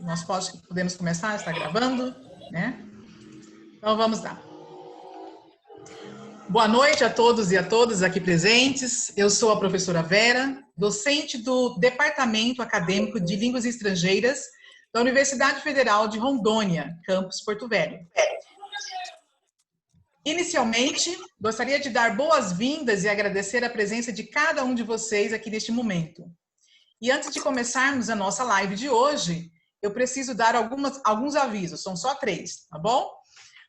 Nós podemos começar, está gravando, né? Então vamos lá. Boa noite a todos e a todas aqui presentes. Eu sou a professora Vera, docente do Departamento Acadêmico de Línguas Estrangeiras da Universidade Federal de Rondônia, campus Porto Velho. Inicialmente, gostaria de dar boas-vindas e agradecer a presença de cada um de vocês aqui neste momento. E antes de começarmos a nossa live de hoje, eu preciso dar alguns avisos, são só 3, tá bom?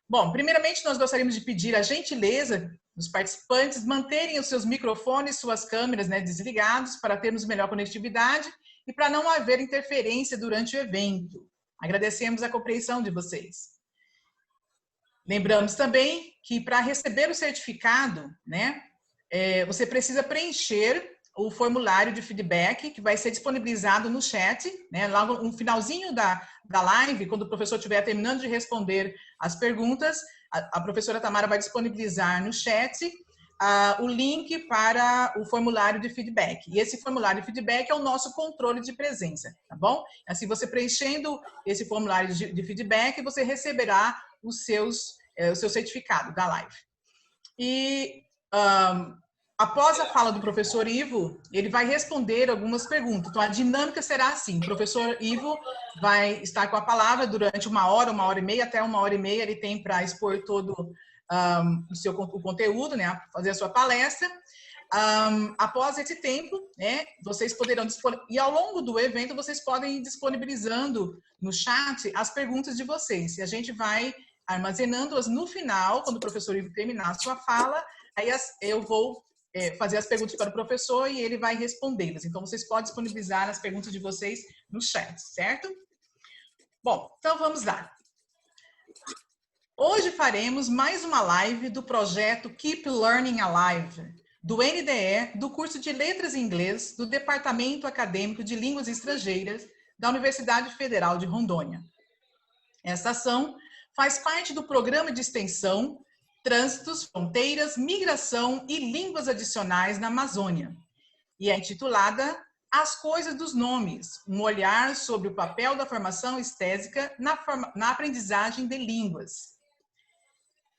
Bom, primeiramente nós gostaríamos de pedir a gentileza dos participantes manterem os seus microfones, suas câmeras, né, desligados para termos melhor conectividade e para não haver interferência durante o evento. Agradecemos a compreensão de vocês. Lembramos também que para receber o certificado, né, você precisa preencher o formulário de feedback que vai ser disponibilizado no chat, né, logo no finalzinho da live, quando o professor estiver terminando de responder as perguntas, a professora Tamara vai disponibilizar no chat o link para o formulário de feedback. E esse formulário de feedback é o nosso controle de presença, tá bom? Assim, você preenchendo esse formulário de feedback, você receberá o seu certificado da live. E após a fala do professor Ivo, ele vai responder algumas perguntas. Então, a dinâmica será assim: o professor Ivo vai estar com a palavra durante 1 hora, 1 hora e meia, até 1 hora e meia, ele tem para expor todo o conteúdo, né, fazer a sua palestra. Após esse tempo, né, vocês poderão e ao longo do evento, vocês podem ir disponibilizando no chat as perguntas de vocês. E a gente vai armazenando-as no final, quando o professor Ivo terminar a sua fala, aí eu vou fazer as perguntas para o professor e ele vai respondê-las. Então, vocês podem disponibilizar as perguntas de vocês no chat, certo? Bom, então vamos lá. Hoje faremos mais uma live do projeto Keep Learning Alive, do NDE, do curso de Letras em Inglês, do Departamento Acadêmico de Línguas Estrangeiras da Universidade Federal de Rondônia. Esta ação faz parte do programa de extensão Trânsitos, Fronteiras, Migração e Línguas Adicionais na Amazônia, e é intitulada As Coisas dos Nomes, um olhar sobre o papel da formação estésica na aprendizagem de línguas.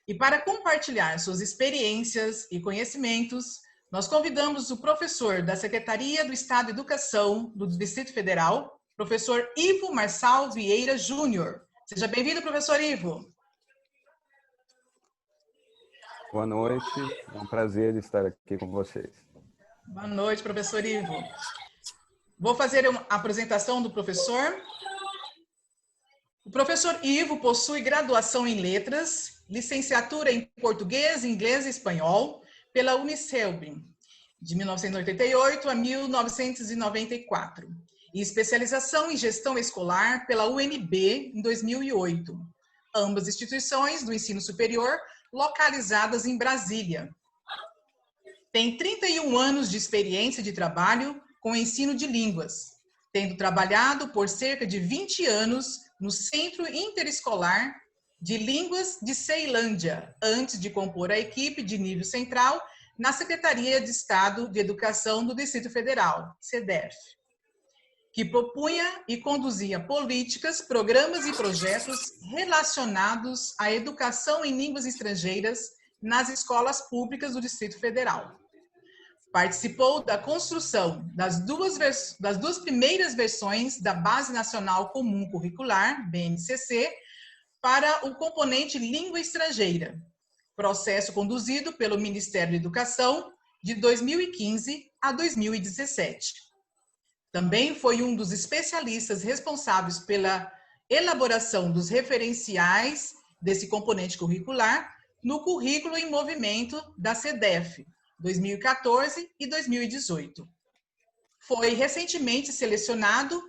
E para compartilhar suas experiências e conhecimentos, nós convidamos o professor da Secretaria do Estado de Educação do Distrito Federal, professor Ivo Marçal Vieira Júnior. Seja bem-vindo, professor Ivo. Boa noite, é um prazer estar aqui com vocês. Boa noite, professor Ivo. Vou fazer a apresentação do professor. O professor Ivo possui graduação em Letras, licenciatura em Português, Inglês e Espanhol pela Unicelb, de 1988 a 1994, e especialização em Gestão Escolar pela UNB em 2008. Ambas instituições do ensino superior localizadas em Brasília. Tem 31 anos de experiência de trabalho com ensino de línguas, tendo trabalhado por cerca de 20 anos no Centro Interescolar de Línguas de Ceilândia, antes de compor a equipe de nível central na Secretaria de Estado de Educação do Distrito Federal, SEDEF, que propunha e conduzia políticas, programas e projetos relacionados à educação em línguas estrangeiras nas escolas públicas do Distrito Federal. Participou da construção das duas primeiras versões da Base Nacional Comum Curricular, BNCC, para o componente Língua Estrangeira, processo conduzido pelo Ministério da Educação de 2015 a 2017. Também foi um dos especialistas responsáveis pela elaboração dos referenciais desse componente curricular no Currículo em Movimento da SEDEF, 2014 e 2018. Foi recentemente selecionado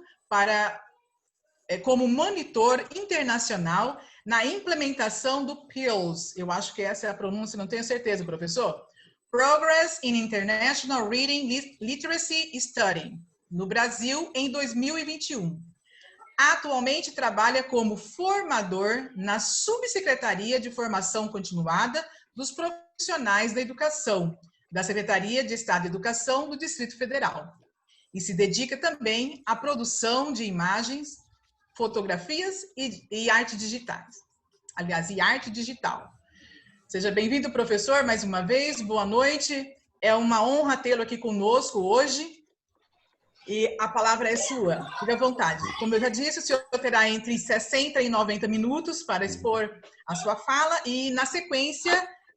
como monitor internacional na implementação do PILS. Eu acho que essa é a pronúncia, não tenho certeza, professor. Progress in International Reading Literacy Study, no Brasil, em 2021. Atualmente trabalha como formador na Subsecretaria de Formação Continuada dos Profissionais da Educação, da Secretaria de Estado de Educação do Distrito Federal e se dedica também à produção de imagens, fotografias e arte digitais. Aliás, e arte digital. Seja bem-vindo, professor, mais uma vez. Boa noite. É uma honra tê-lo aqui conosco hoje. E a palavra é sua. Fique à vontade. Como eu já disse, o senhor terá entre 60 e 90 minutos para expor a sua fala e, na sequência,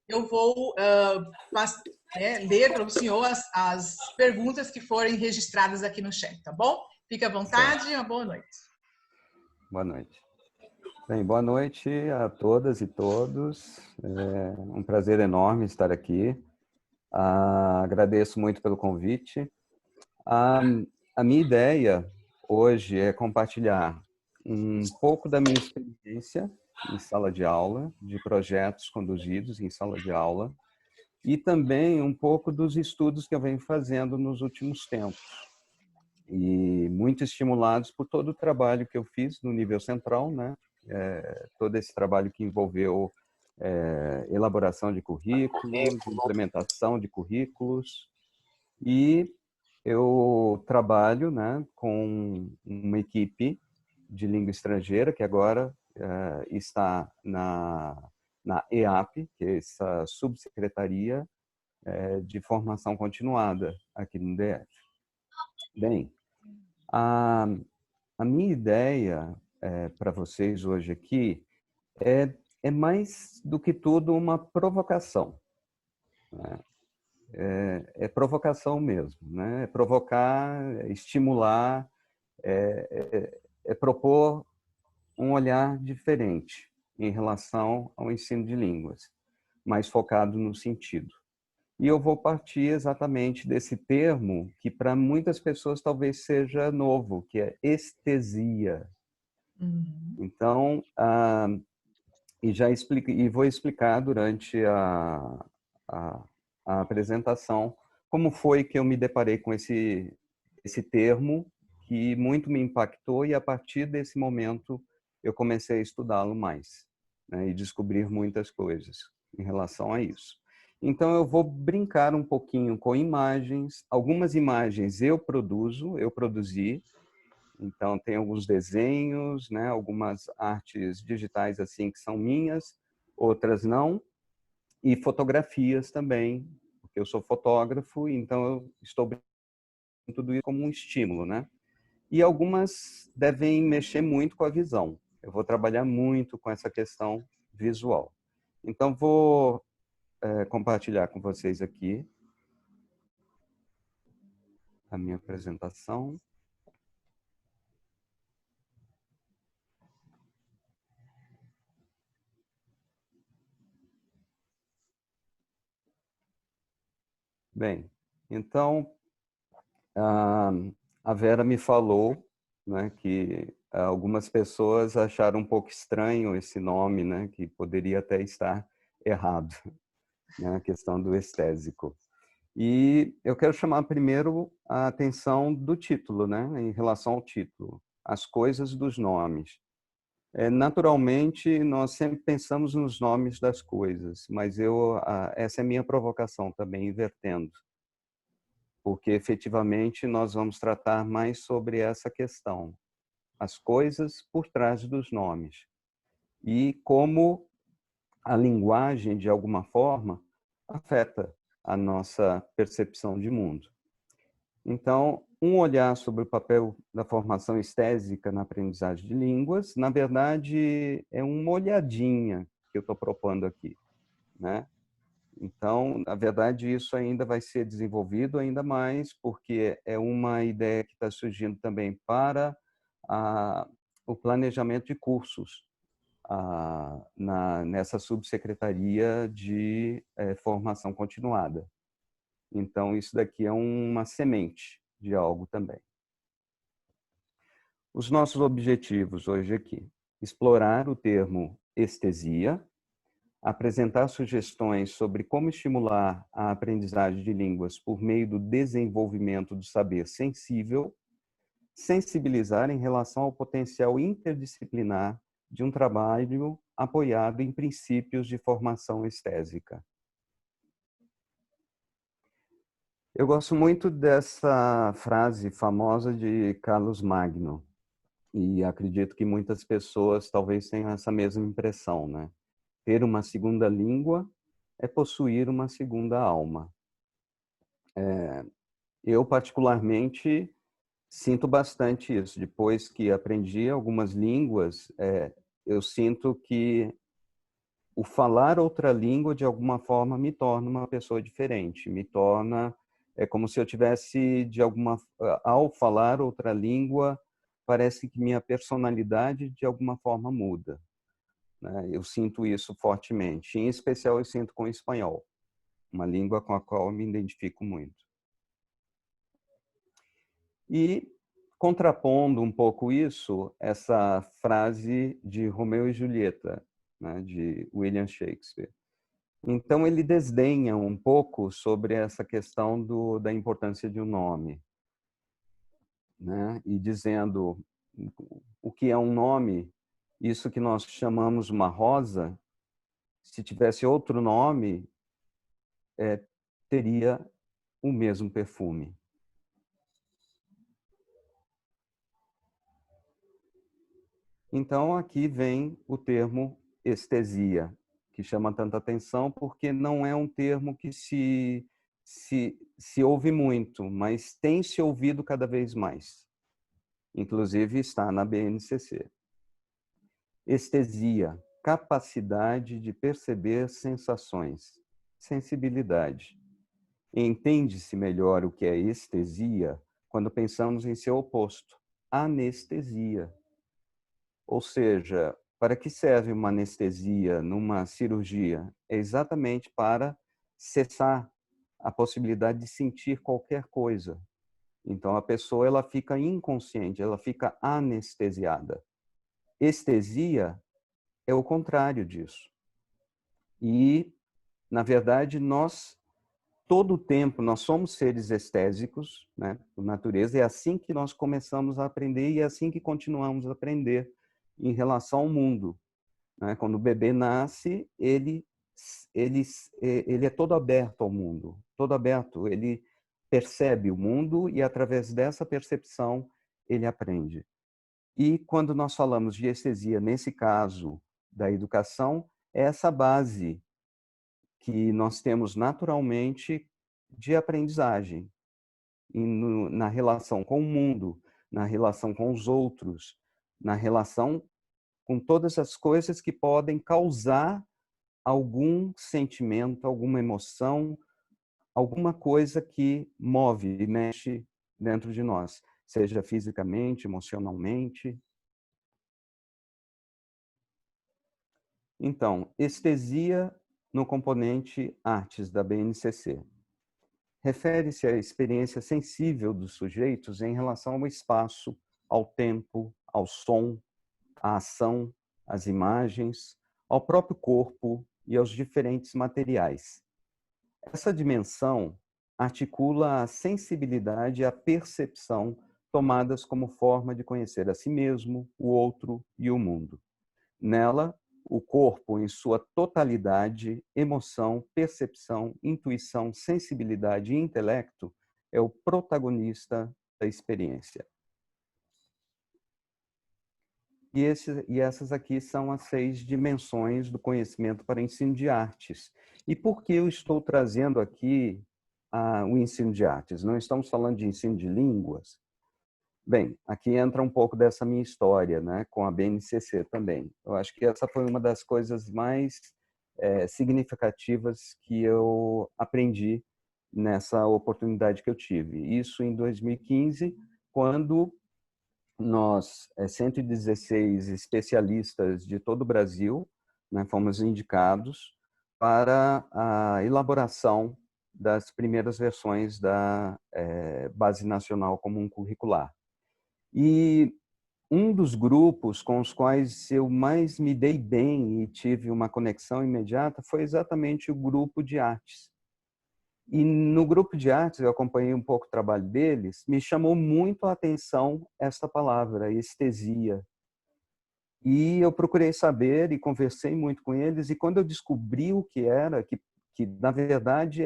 eu vou ler para o senhor as perguntas que forem registradas aqui no chat, tá bom? Fique à vontade. Uma boa noite. Boa noite. Bem, boa noite a todas e todos. É um prazer enorme estar aqui. Agradeço muito pelo convite. A minha ideia hoje é compartilhar um pouco da minha experiência em sala de aula, de projetos conduzidos em sala de aula, e também um pouco dos estudos que eu venho fazendo nos últimos tempos. E muito estimulados por todo o trabalho que eu fiz no nível central, né? Todo esse trabalho que envolveu elaboração de currículos, implementação de currículos, e eu trabalho, né, com uma equipe de língua estrangeira que agora está na EAP, que é essa subsecretaria de formação continuada aqui no DF. Bem, a minha ideia para vocês hoje aqui é mais do que tudo uma provocação, né? É provocação mesmo, né? É provocar, é estimular, é propor um olhar diferente em relação ao ensino de línguas, mais focado no sentido. E eu vou partir exatamente desse termo que para muitas pessoas talvez seja novo, que é estesia. Então, e vou explicar durante a apresentação como foi que eu me deparei com esse termo que muito me impactou, e a partir desse momento eu comecei a estudá-lo mais, né, e descobrir muitas coisas em relação a isso. Então eu vou brincar um pouquinho com imagens. Algumas imagens eu produzi. Então tem alguns desenhos, né, algumas artes digitais assim que são minhas, outras não, e fotografias também, porque eu sou fotógrafo, então eu estou brincando tudo isso como um estímulo, né? E algumas devem mexer muito com a visão. Eu vou trabalhar muito com essa questão visual. Então vou compartilhar com vocês aqui a minha apresentação. Bem, então a Vera me falou, né, que algumas pessoas acharam um pouco estranho esse nome, né, que poderia até estar errado, né, a questão do estésico. E eu quero chamar primeiro a atenção do título, né, em relação ao título, as coisas dos nomes. Naturalmente, nós sempre pensamos nos nomes das coisas, mas essa é a minha provocação também, invertendo, porque efetivamente nós vamos tratar mais sobre essa questão, as coisas por trás dos nomes, e como a linguagem, de alguma forma, afeta a nossa percepção de mundo. Então, um olhar sobre o papel da formação estésica na aprendizagem de línguas, na verdade, é uma olhadinha que eu estou propondo aqui, né? Então, na verdade, isso ainda vai ser desenvolvido ainda mais, porque é uma ideia que está surgindo também para o planejamento de cursos nessa subsecretaria de formação continuada. Então, isso daqui é uma semente de algo também. Os nossos objetivos hoje aqui: explorar o termo estesia, apresentar sugestões sobre como estimular a aprendizagem de línguas por meio do desenvolvimento do saber sensível, sensibilizar em relação ao potencial interdisciplinar de um trabalho apoiado em princípios de formação estésica. Eu gosto muito dessa frase famosa de Carlos Magno, e acredito que muitas pessoas talvez tenham essa mesma impressão, né? Ter uma segunda língua é possuir uma segunda alma. Eu, particularmente, sinto bastante isso. Depois que aprendi algumas línguas, eu sinto que o falar outra língua, de alguma forma, me torna uma pessoa diferente. Me torna... É como se eu tivesse, ao falar outra língua, parece que minha personalidade, de alguma forma, muda, né? Eu sinto isso fortemente. Em especial, eu sinto com o espanhol, uma língua com a qual eu me identifico muito. E, contrapondo um pouco isso, essa frase de Romeu e Julieta, né, de William Shakespeare. Então, ele desdenha um pouco sobre essa questão da importância de um nome, né? E dizendo o que é um nome, isso que nós chamamos uma rosa, se tivesse outro nome, teria o mesmo perfume. Então, aqui vem o termo estesia, que chama tanta atenção porque não é um termo que se ouve muito, mas tem se ouvido cada vez mais. Inclusive está na BNCC. Estesia, capacidade de perceber sensações, sensibilidade. Entende-se melhor o que é estesia quando pensamos em seu oposto, anestesia. Ou seja, para que serve uma anestesia numa cirurgia? É exatamente para cessar a possibilidade de sentir qualquer coisa. Então, a pessoa ela fica inconsciente, ela fica anestesiada. Estesia é o contrário disso. E, na verdade, todo o tempo, nós somos seres estésicos, né, por natureza, é assim que nós começamos a aprender e é assim que continuamos a aprender em relação ao mundo, né? Quando o bebê nasce, ele é todo aberto ao mundo, todo aberto, ele percebe o mundo e, através dessa percepção, ele aprende. E quando nós falamos de estesia, nesse caso da educação, é essa base que nós temos naturalmente de aprendizagem na relação com o mundo, na relação com os outros, na relação com todas as coisas que podem causar algum sentimento, alguma emoção, alguma coisa que move e mexe dentro de nós, seja fisicamente, emocionalmente. Então, estesia no componente artes da BNCC. Refere-se à experiência sensível dos sujeitos em relação ao espaço, ao tempo, ao som, à ação, às imagens, ao próprio corpo e aos diferentes materiais. Essa dimensão articula a sensibilidade e a percepção tomadas como forma de conhecer a si mesmo, o outro e o mundo. Nela, o corpo em sua totalidade, emoção, percepção, intuição, sensibilidade e intelecto, é o protagonista da experiência. E essas aqui são as 6 dimensões do conhecimento para ensino de artes. E por que eu estou trazendo aqui o ensino de artes? Não estamos falando de ensino de línguas? Bem, aqui entra um pouco dessa minha história, né, com a BNCC também. Eu acho que essa foi uma das coisas mais significativas que eu aprendi nessa oportunidade que eu tive. Isso em 2015, quando nós, 116 especialistas de todo o Brasil, né, fomos indicados para a elaboração das primeiras versões da Base Nacional Comum Curricular. E um dos grupos com os quais eu mais me dei bem e tive uma conexão imediata foi exatamente o grupo de artes. E no grupo de artes, eu acompanhei um pouco o trabalho deles, me chamou muito a atenção essa palavra, estesia. E eu procurei saber e conversei muito com eles, e quando eu descobri o que era, que na verdade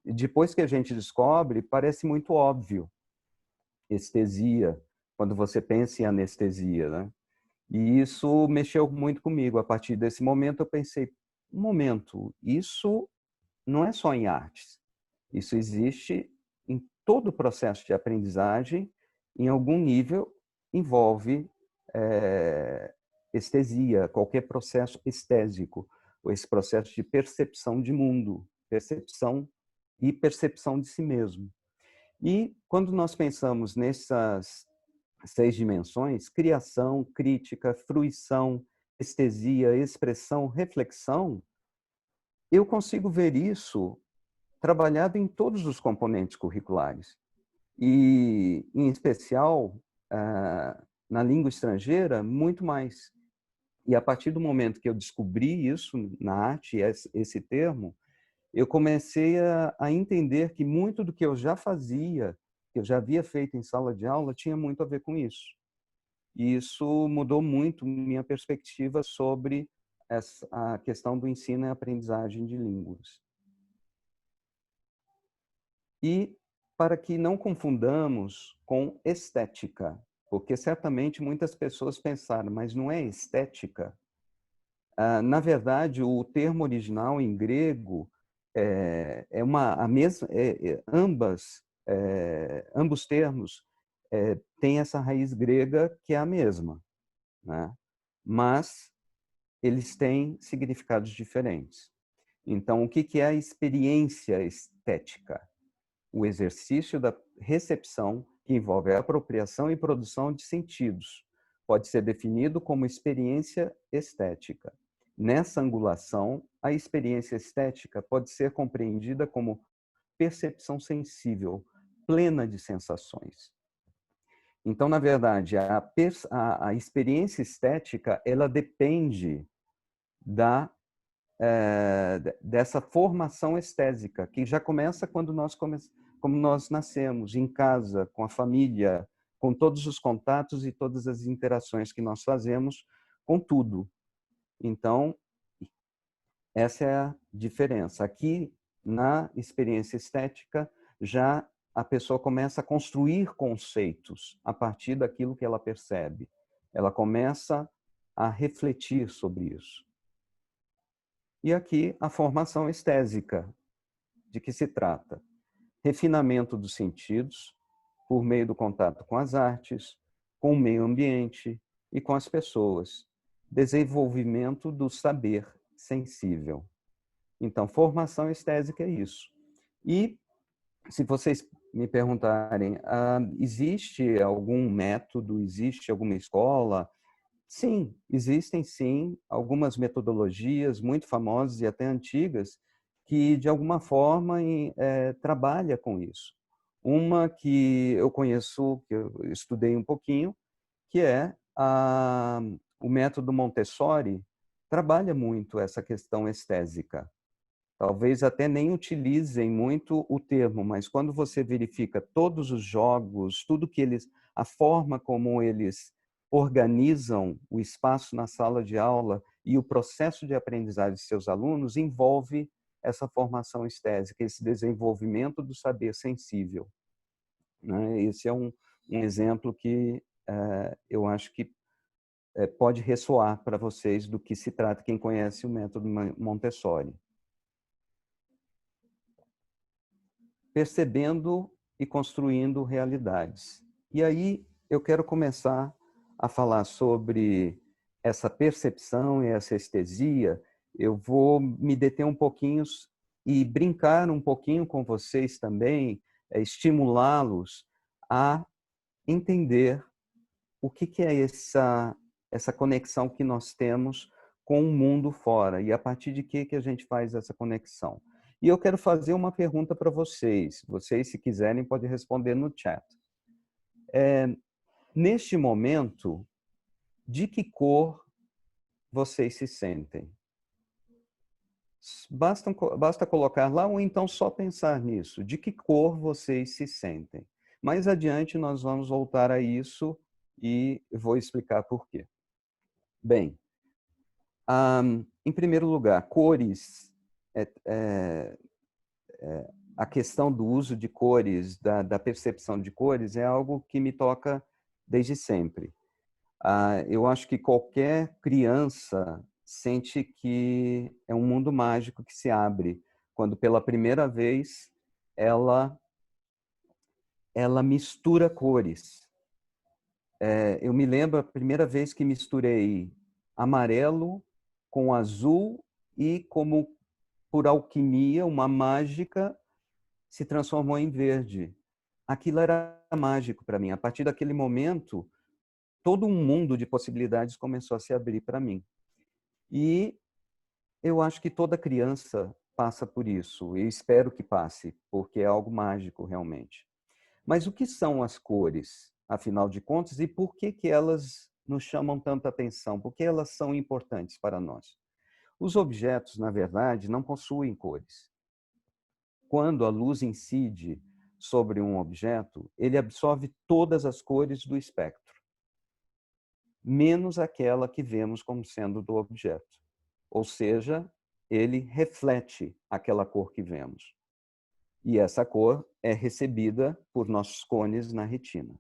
depois que a gente descobre, parece muito óbvio. Estesia, quando você pensa em anestesia, né? E isso mexeu muito comigo. A partir desse momento, eu pensei, um momento, isso não é só em artes. Isso existe em todo o processo de aprendizagem, em algum nível envolve estesia, qualquer processo estésico, ou esse processo de percepção de mundo, percepção e percepção de si mesmo. E quando nós pensamos nessas 6 dimensões, criação, crítica, fruição, estesia, expressão, reflexão, eu consigo ver isso trabalhado em todos os componentes curriculares. E, em especial, na língua estrangeira, muito mais. E a partir do momento que eu descobri isso na arte, esse termo, eu comecei a entender que muito do que eu já fazia, que eu já havia feito em sala de aula, tinha muito a ver com isso. E isso mudou muito minha perspectiva sobre a questão do ensino e aprendizagem de línguas. E para que não confundamos com estética, porque certamente muitas pessoas pensaram, mas não é estética? Na verdade, o termo original em grego ambos termos têm essa raiz grega que é a mesma, né? Mas eles têm significados diferentes. Então, o que é a experiência estética? O exercício da recepção que envolve a apropriação e produção de sentidos. Pode ser definido como experiência estética. Nessa angulação, a experiência estética pode ser compreendida como percepção sensível, plena de sensações. Então, na verdade, a experiência estética, ela depende dessa formação estésica, que já começa quando como nós nascemos, em casa, com a família, com todos os contatos e todas as interações que nós fazemos com tudo. Então, essa é a diferença. Aqui, na experiência estética, já a pessoa começa a construir conceitos a partir daquilo que ela percebe. Ela começa a refletir sobre isso. E aqui a formação estésica, de que se trata? Refinamento dos sentidos por meio do contato com as artes, com o meio ambiente e com as pessoas. Desenvolvimento do saber sensível. Então, formação estésica é isso. E, se vocês me perguntarem, existe algum método, existe alguma escola? Sim, existem sim algumas metodologias muito famosas e até antigas que, de alguma forma, trabalha com isso. Uma que eu conheço, que eu estudei um pouquinho, que é o método Montessori, trabalha muito essa questão estésica. Talvez até nem utilizem muito o termo, mas quando você verifica todos os jogos, a forma como eles organizam o espaço na sala de aula e o processo de aprendizagem de seus alunos, envolve essa formação estésica, esse desenvolvimento do saber sensível, né? Esse é um exemplo que eu acho que pode ressoar para vocês do que se trata quem conhece o método Montessori. Percebendo e construindo realidades. E aí eu quero começar a falar sobre essa percepção e essa estesia. Eu vou me deter um pouquinho e brincar um pouquinho com vocês também, estimulá-los a entender o que é essa conexão que nós temos com o mundo fora e a partir de que a gente faz essa conexão. E eu quero fazer uma pergunta para vocês. Vocês, se quiserem, podem responder no chat. Neste momento, de que cor vocês se sentem? Basta colocar lá ou então só pensar nisso. De que cor vocês se sentem? Mais adiante, nós vamos voltar a isso e vou explicar por quê. Bem, em primeiro lugar, cores. a questão do uso de cores, da percepção de cores, é algo que me toca desde sempre. Eu acho que qualquer criança sente que é um mundo mágico que se abre quando pela primeira vez ela mistura cores. Eu me lembro a primeira vez que misturei amarelo com azul e, como por alquimia, uma mágica, se transformou em verde. Aquilo era mágico para mim. A partir daquele momento, todo um mundo de possibilidades começou a se abrir para mim. E eu acho que toda criança passa por isso. Eu espero que passe, porque é algo mágico realmente. Mas o que são as cores, afinal de contas, e por que elas nos chamam tanta atenção? Por que elas são importantes para nós? Os objetos, na verdade, não possuem cores. Quando a luz incide sobre um objeto, ele absorve todas as cores do espectro, menos aquela que vemos como sendo do objeto. Ou seja, ele reflete aquela cor que vemos. E essa cor é recebida por nossos cones na retina.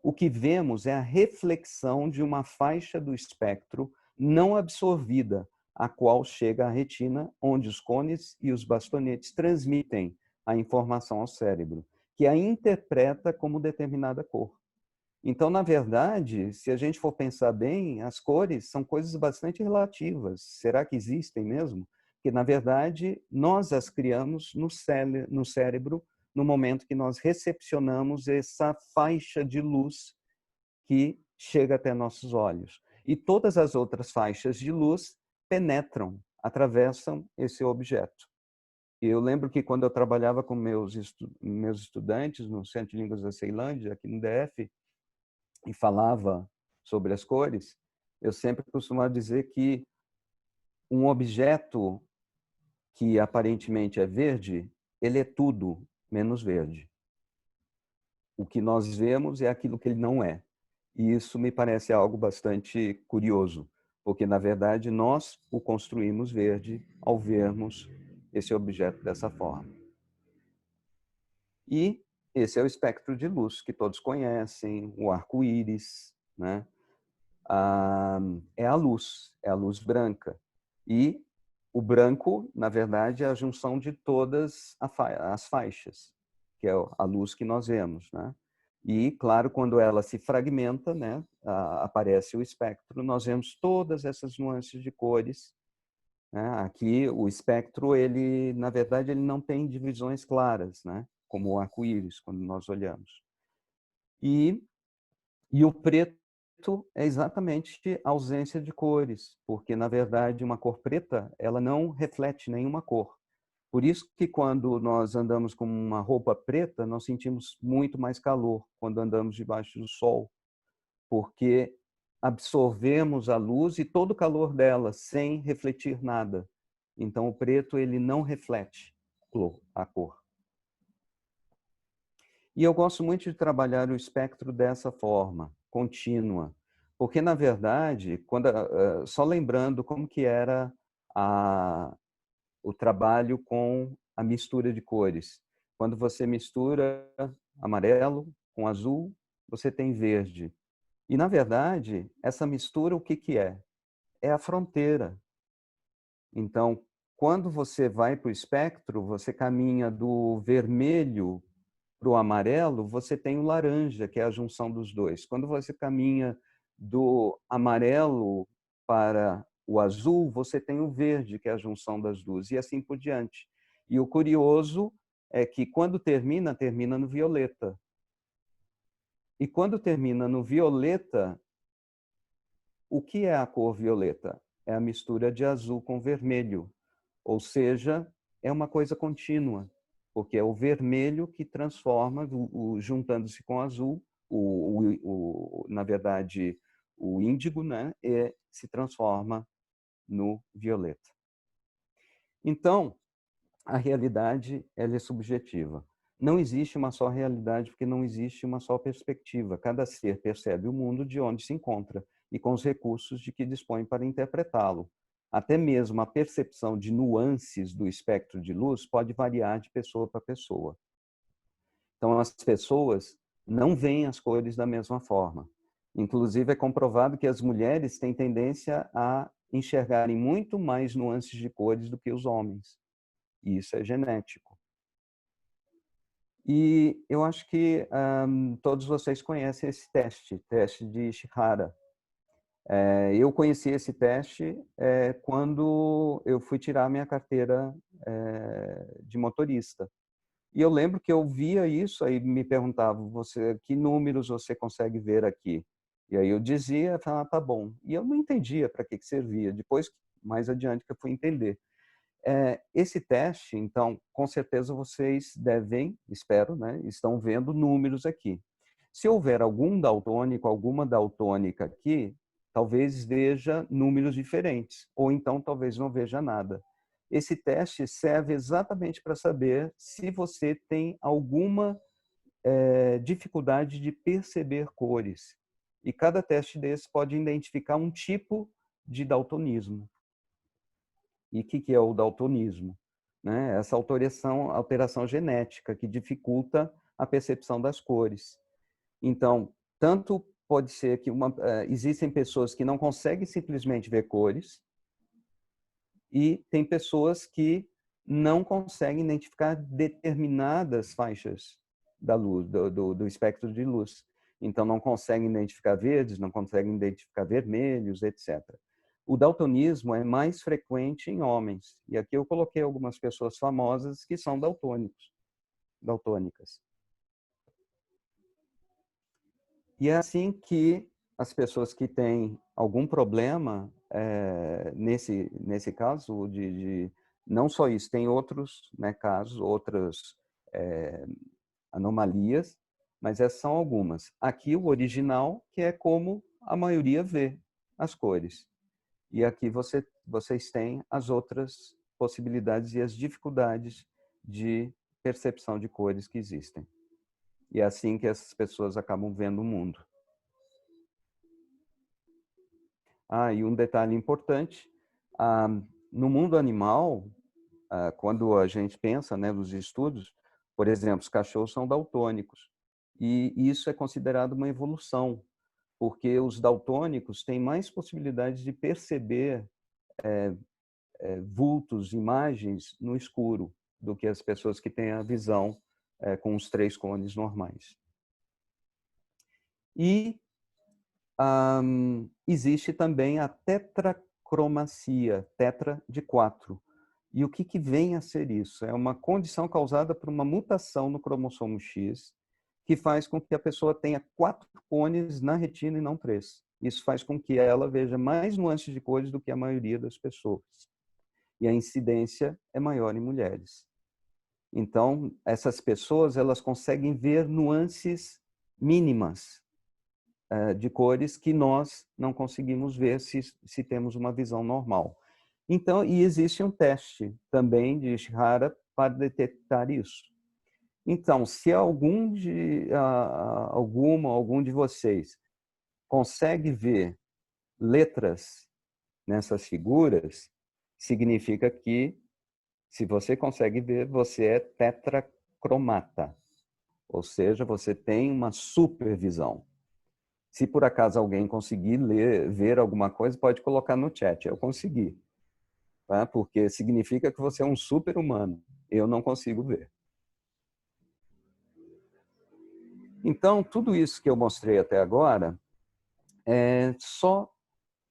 O que vemos é a reflexão de uma faixa do espectro não absorvida, a qual chega à retina, onde os cones e os bastonetes transmitem a informação ao cérebro, que a interpreta como determinada cor. Então, na verdade, se a gente for pensar bem, as cores são coisas bastante relativas. Será que existem mesmo? Porque, na verdade, nós as criamos no cérebro no momento que nós recepcionamos essa faixa de luz que chega até nossos olhos. E todas as outras faixas de luz penetram, atravessam esse objeto. E eu lembro que quando eu trabalhava com meus estudantes no Centro de Línguas da Ceilândia, aqui no DF, e falava sobre as cores, eu sempre costumava dizer que um objeto que aparentemente é verde, ele é tudo menos verde. O que nós vemos é aquilo que ele não é. E isso me parece algo bastante curioso, porque, na verdade, nós o construímos verde ao vermos esse objeto dessa forma. E esse é o espectro de luz que todos conhecem, o arco-íris, né? É a luz branca. E o branco, na verdade, é a junção de todas as faixas, que é a luz que nós vemos, né? E, claro, quando ela se fragmenta, né, aparece o espectro, nós vemos todas essas nuances de cores, né? Aqui, o espectro, ele, na verdade, ele não tem divisões claras, né, como o arco-íris, quando nós olhamos. E o preto é exatamente a ausência de cores, porque, na verdade, uma cor preta, ela não reflete nenhuma cor. Por isso que quando nós andamos com uma roupa preta, nós sentimos muito mais calor quando andamos debaixo do sol, porque absorvemos a luz e todo o calor dela sem refletir nada. Então, o preto, ele não reflete a cor. E eu gosto muito de trabalhar o espectro dessa forma, contínua, porque, na verdade, só lembrando como que era o trabalho com a mistura de cores. Quando você mistura amarelo com azul, você tem verde. E, na verdade, essa mistura, o que que é? É a fronteira. Então, quando você vai para o espectro, você caminha do vermelho para o amarelo, você tem o laranja, que é a junção dos dois. Quando você caminha do amarelo para o azul, você tem o verde, que é a junção das duas, e assim por diante. E o curioso é que quando termina no violeta. E quando termina no violeta, o que é a cor violeta? É a mistura de azul com vermelho, ou seja, é uma coisa contínua, porque é o vermelho que transforma, juntando-se com o azul, na verdade, o índigo, né, se transforma no violeta. Então, a realidade, ela é subjetiva. Não existe uma só realidade, porque não existe uma só perspectiva. Cada ser percebe o mundo de onde se encontra e com os recursos de que dispõe para interpretá-lo. até mesmo a percepção de nuances do espectro de luz pode variar de pessoa para pessoa. Então, as pessoas não veem as cores da mesma forma. Inclusive, é comprovado que as mulheres têm tendência a enxergarem muito mais nuances de cores do que os homens. E isso é genético. E eu acho que todos vocês conhecem esse teste de Ishihara. Eu conheci esse teste quando eu fui tirar minha carteira de motorista. E eu lembro que eu via isso, aí me perguntavam, que números você consegue ver aqui? E aí eu dizia, falava, tá bom. E eu não entendia para que servia. Depois, mais adiante, que eu fui entender. Esse teste, então, com certeza vocês devem, espero, né, estão vendo números aqui. Se houver algum daltônico, alguma daltônica aqui, talvez veja números diferentes, ou então talvez não veja nada. Esse teste serve exatamente para saber se você tem alguma dificuldade de perceber cores. E cada teste desse pode identificar um tipo de daltonismo. E o que é o daltonismo? Né? Essa alteração genética que dificulta a percepção das cores. Então, tanto pode ser que existem pessoas que não conseguem simplesmente ver cores e tem pessoas que não conseguem identificar determinadas faixas da luz, do espectro de luz. Então, não conseguem identificar verdes, não conseguem identificar vermelhos, etc. O daltonismo é mais frequente em homens. E aqui eu coloquei algumas pessoas famosas que são daltônicas. E é assim que as pessoas que têm algum problema, nesse caso, não só isso, tem outros casos, outras anomalias, mas essas são algumas. Aqui o original, que é como a maioria vê as cores. E aqui vocês têm as outras possibilidades e as dificuldades de percepção de cores que existem. E é assim que essas pessoas acabam vendo o mundo. E um detalhe importante, no mundo animal, quando a gente pensa nos estudos, por exemplo, os cachorros são daltônicos. E isso é considerado uma evolução, porque os daltônicos têm mais possibilidades de perceber vultos, imagens no escuro, do que as pessoas que têm a visão com os 3 cones normais. E existe também a tetracromacia, tetra de 4. E o que vem a ser isso? É uma condição causada por uma mutação no cromossomo X, que faz com que a pessoa tenha 4 cones na retina e não 3. Isso faz com que ela veja mais nuances de cores do que a maioria das pessoas. E a incidência é maior em mulheres. Então, essas pessoas elas conseguem ver nuances mínimas de cores que nós não conseguimos ver se temos uma visão normal. Então, e existe um teste também de Ishihara para detectar isso. Então, se algum de vocês consegue ver letras nessas figuras, significa que, se você consegue ver, você é tetracromata. Ou seja, você tem uma supervisão. Se por acaso alguém conseguir ver alguma coisa, pode colocar no chat. Eu consegui. Tá? Porque significa que você é um super-humano. Eu não consigo ver. Então, tudo isso que eu mostrei até agora é só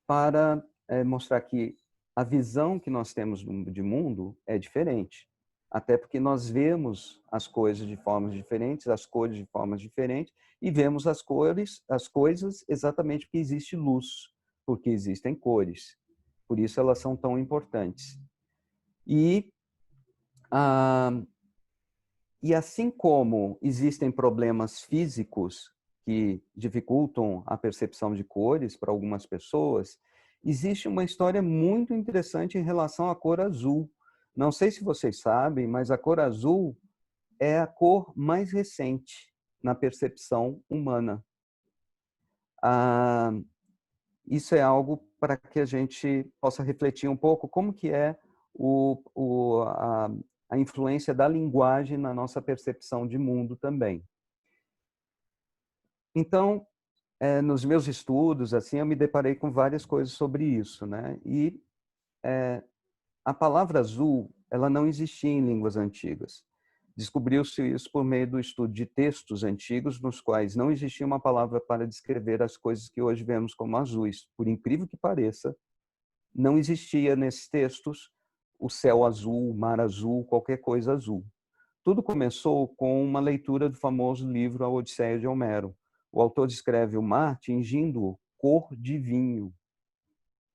para mostrar que a visão que nós temos de mundo é diferente. Até porque nós vemos as coisas de formas diferentes, as cores de formas diferentes, e vemos as coisas exatamente porque existe luz, porque existem cores. Por isso elas são tão importantes. E assim como existem problemas físicos que dificultam a percepção de cores para algumas pessoas, existe uma história muito interessante em relação à cor azul. Não sei se vocês sabem, mas a cor azul é a cor mais recente na percepção humana. Isso é algo para que a gente possa refletir um pouco como que é a influência da linguagem na nossa percepção de mundo também. Então, nos meus estudos, assim, eu me deparei com várias coisas sobre isso, né? E a palavra azul, ela não existia em línguas antigas. Descobriu-se isso por meio do estudo de textos antigos, nos quais não existia uma palavra para descrever as coisas que hoje vemos como azuis. Por incrível que pareça, não existia nesses textos o céu azul, o mar azul, qualquer coisa azul. Tudo começou com uma leitura do famoso livro A Odisseia de Homero. O autor descreve o mar tingindo cor de vinho.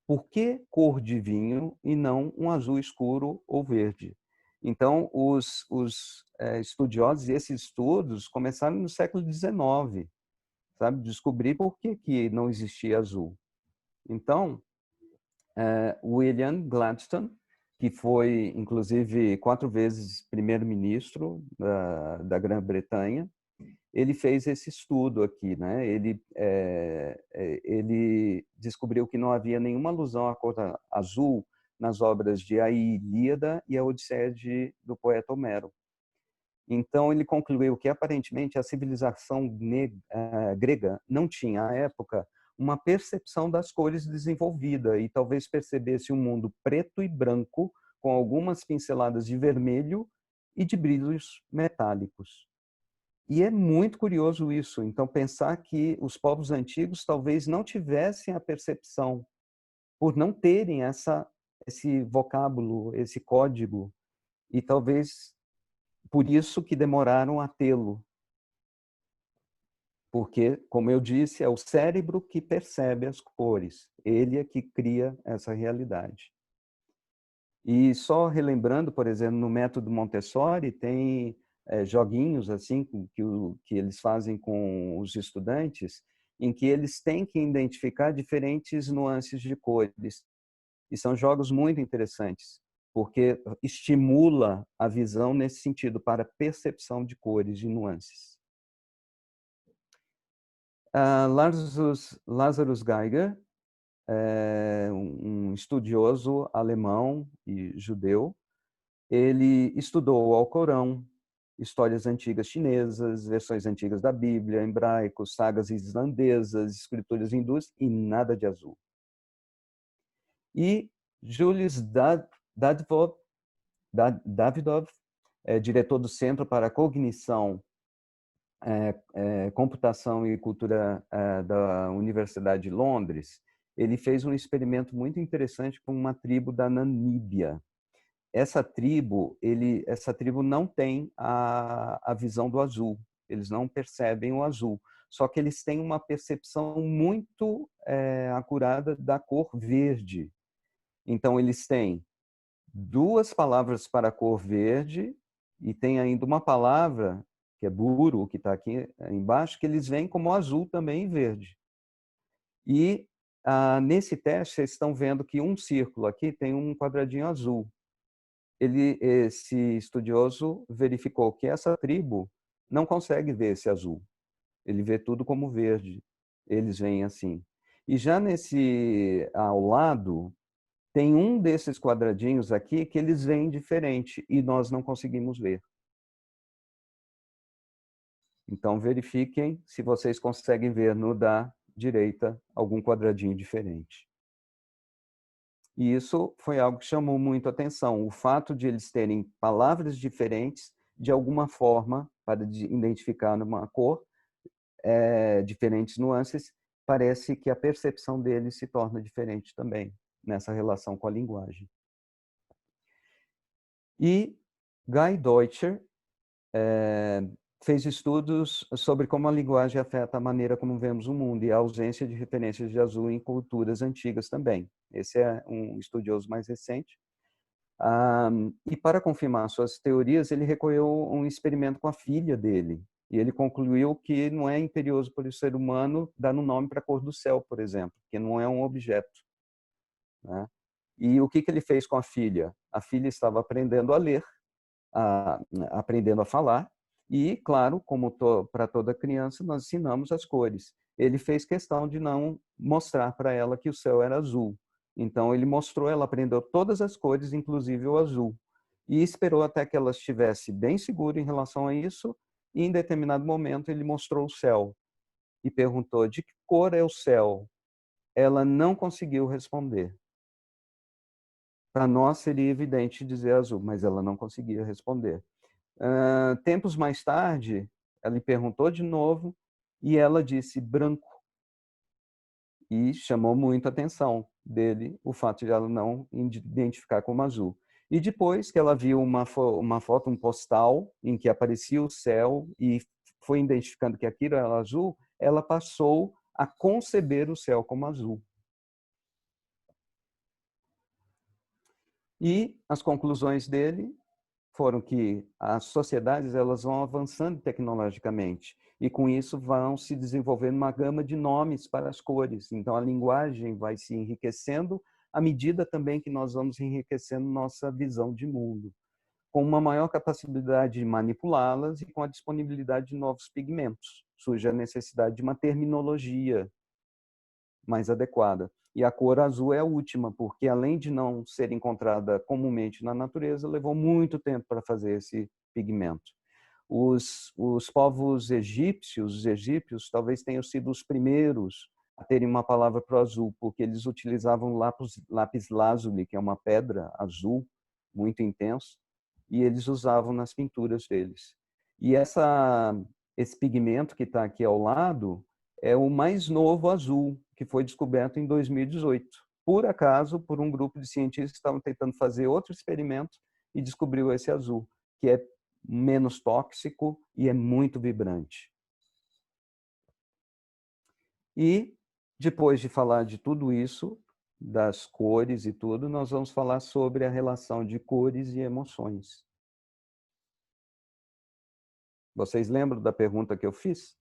Por que cor de vinho e não um azul escuro ou verde? Então, os estudiosos, esses estudos começaram no século XIX, sabe? Descobrir por que não existia azul. Então, William Gladstone, que foi, inclusive, 4 vezes primeiro-ministro da Grã-Bretanha, ele fez esse estudo aqui, né? Ele descobriu que não havia nenhuma alusão à cor azul nas obras de A Ilíada e A Odisseia do poeta Homero. Então, ele concluiu que, aparentemente, a civilização grega não tinha, à época, uma percepção das cores desenvolvida e talvez percebesse um mundo preto e branco com algumas pinceladas de vermelho e de brilhos metálicos. E é muito curioso isso. Então, pensar que os povos antigos talvez não tivessem a percepção, por não terem esse vocábulo, esse código, e talvez por isso que demoraram a tê-lo. Porque, como eu disse, é o cérebro que percebe as cores. Ele é que cria essa realidade. E só relembrando, por exemplo, no método Montessori, tem joguinhos assim que eles fazem com os estudantes, em que eles têm que identificar diferentes nuances de cores. E são jogos muito interessantes, porque estimula a visão nesse sentido, para percepção de cores e nuances. Lazarus Geiger, um estudioso alemão e judeu, ele estudou o Alcorão, histórias antigas chinesas, versões antigas da Bíblia, hebraico, sagas islandesas, escrituras hindus e nada de azul. E Julius Davidov, diretor do Centro para a Cognição, Computação e Cultura da Universidade de Londres, ele fez um experimento muito interessante com uma tribo da Namíbia. Essa tribo não tem a visão do azul, eles não percebem o azul, só que eles têm uma percepção muito acurada da cor verde. Então, eles têm 2 palavras para a cor verde e tem ainda uma palavra, que é buru, que está aqui embaixo, que eles veem como azul também e verde. E nesse teste, vocês estão vendo que um círculo aqui tem um quadradinho azul. Esse estudioso verificou que essa tribo não consegue ver esse azul. Ele vê tudo como verde. Eles veem assim. E já ao lado, tem um desses quadradinhos aqui que eles veem diferente e nós não conseguimos ver. Então, verifiquem se vocês conseguem ver no da direita algum quadradinho diferente. E isso foi algo que chamou muito a atenção. O fato de eles terem palavras diferentes, de alguma forma, para identificar numa cor, diferentes nuances, parece que a percepção deles se torna diferente também, nessa relação com a linguagem. E Guy Deutscher fez estudos sobre como a linguagem afeta a maneira como vemos o mundo e a ausência de referências de azul em culturas antigas também. Esse é um estudioso mais recente. E para confirmar suas teorias, ele recorreu a um experimento com a filha dele. E ele concluiu que não é imperioso para o ser humano dar um nome para a cor do céu, por exemplo, que não é um objeto, né? E o que ele fez com a filha? A filha estava aprendendo a ler, aprendendo a falar, E, claro, como para toda criança, nós ensinamos as cores. Ele fez questão de não mostrar para ela que o céu era azul. Então, ele mostrou, ela aprendeu todas as cores, inclusive o azul. E esperou até que ela estivesse bem segura em relação a isso. E, em determinado momento, ele mostrou o céu e perguntou: de que cor é o céu? Ela não conseguiu responder. Para nós seria evidente dizer azul, mas ela não conseguia responder. Tempos mais tarde, ela lhe perguntou de novo e ela disse branco. E chamou muito a atenção dele o fato de ela não identificar como azul. E depois que ela viu uma foto, um postal, em que aparecia o céu e foi identificando que aquilo era azul, ela passou a conceber o céu como azul. E as conclusões dele foram que as sociedades elas vão avançando tecnologicamente e com isso vão se desenvolvendo uma gama de nomes para as cores. Então a linguagem vai se enriquecendo à medida também que nós vamos enriquecendo nossa visão de mundo, com uma maior capacidade de manipulá-las e com a disponibilidade de novos pigmentos. Surge a necessidade de uma terminologia mais adequada. E a cor azul é a última, porque além de não ser encontrada comumente na natureza, levou muito tempo para fazer esse pigmento. Os povos egípcios, os egípcios, talvez tenham sido os primeiros a terem uma palavra para o azul, porque eles utilizavam lápis lazuli, que é uma pedra azul muito intenso, e eles usavam nas pinturas deles. E esse pigmento que está aqui ao lado é o mais novo azul, que foi descoberto em 2018. Por acaso, por um grupo de cientistas que estavam tentando fazer outro experimento e descobriu esse azul, que é menos tóxico e é muito vibrante. E depois de falar de tudo isso, das cores e tudo, nós vamos falar sobre a relação de cores e emoções. Vocês lembram da pergunta que eu fiz?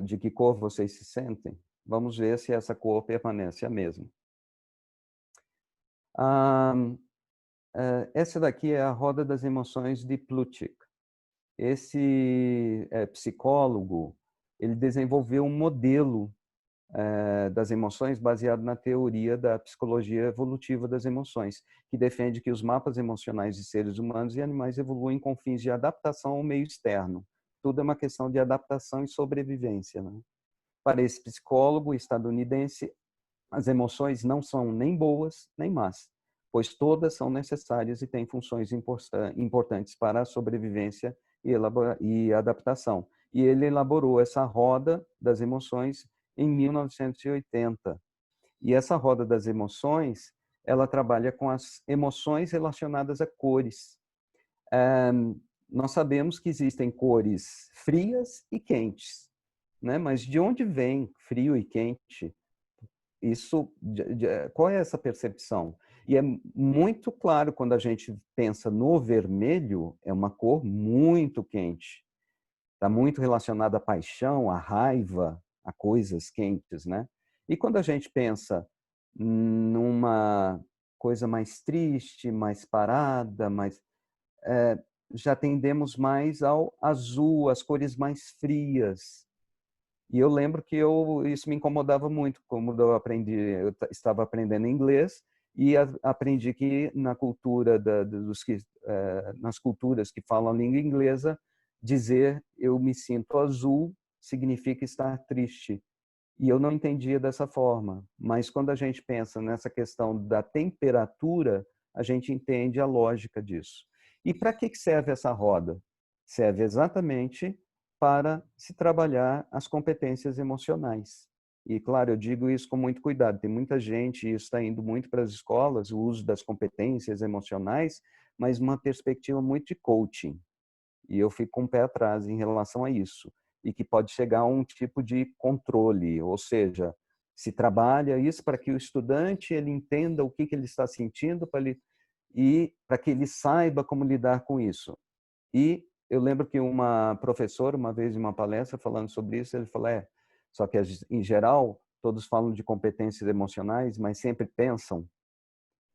De que cor vocês se sentem? Vamos ver se essa cor permanece a mesma. Essa daqui é a roda das emoções de Plutchik. Esse psicólogo, ele desenvolveu um modelo das emoções baseado na teoria da psicologia evolutiva das emoções, que defende que os mapas emocionais de seres humanos e animais evoluem com fins de adaptação ao meio externo. Tudo é uma questão de adaptação e sobrevivência, né? Para esse psicólogo estadunidense, as emoções não são nem boas nem más, pois todas são necessárias e têm funções importantes para a sobrevivência e adaptação. E ele elaborou essa roda das emoções em 1980. E essa roda das emoções, ela trabalha com as emoções relacionadas a cores. Nós sabemos que existem cores frias e quentes, né? Mas de onde vem frio e quente? Qual é essa percepção? E é muito claro quando a gente pensa no vermelho, é uma cor muito quente. Está muito relacionada à paixão, à raiva, a coisas quentes, né? E quando a gente pensa numa coisa mais triste, mais parada, já tendemos mais ao azul, as cores mais frias. E eu lembro que isso me incomodava muito, como eu estava aprendendo inglês e aprendi que na cultura nas culturas que falam a língua inglesa, dizer eu me sinto azul significa estar triste. E eu não entendia dessa forma, mas quando a gente pensa nessa questão da temperatura, a gente entende a lógica disso. E para que serve essa roda? Serve exatamente para se trabalhar as competências emocionais. E, claro, eu digo isso com muito cuidado. Tem muita gente, e isso está indo muito para as escolas, o uso das competências emocionais, mas uma perspectiva muito de coaching. E eu fico com o pé atrás em relação a isso. E que pode chegar a um tipo de controle, ou seja, se trabalha isso para que o estudante ele entenda o que ele está sentindo e para que ele saiba como lidar com isso. E eu lembro que uma professora, uma vez em uma palestra falando sobre isso, ele falou, só que em geral todos falam de competências emocionais, mas sempre pensam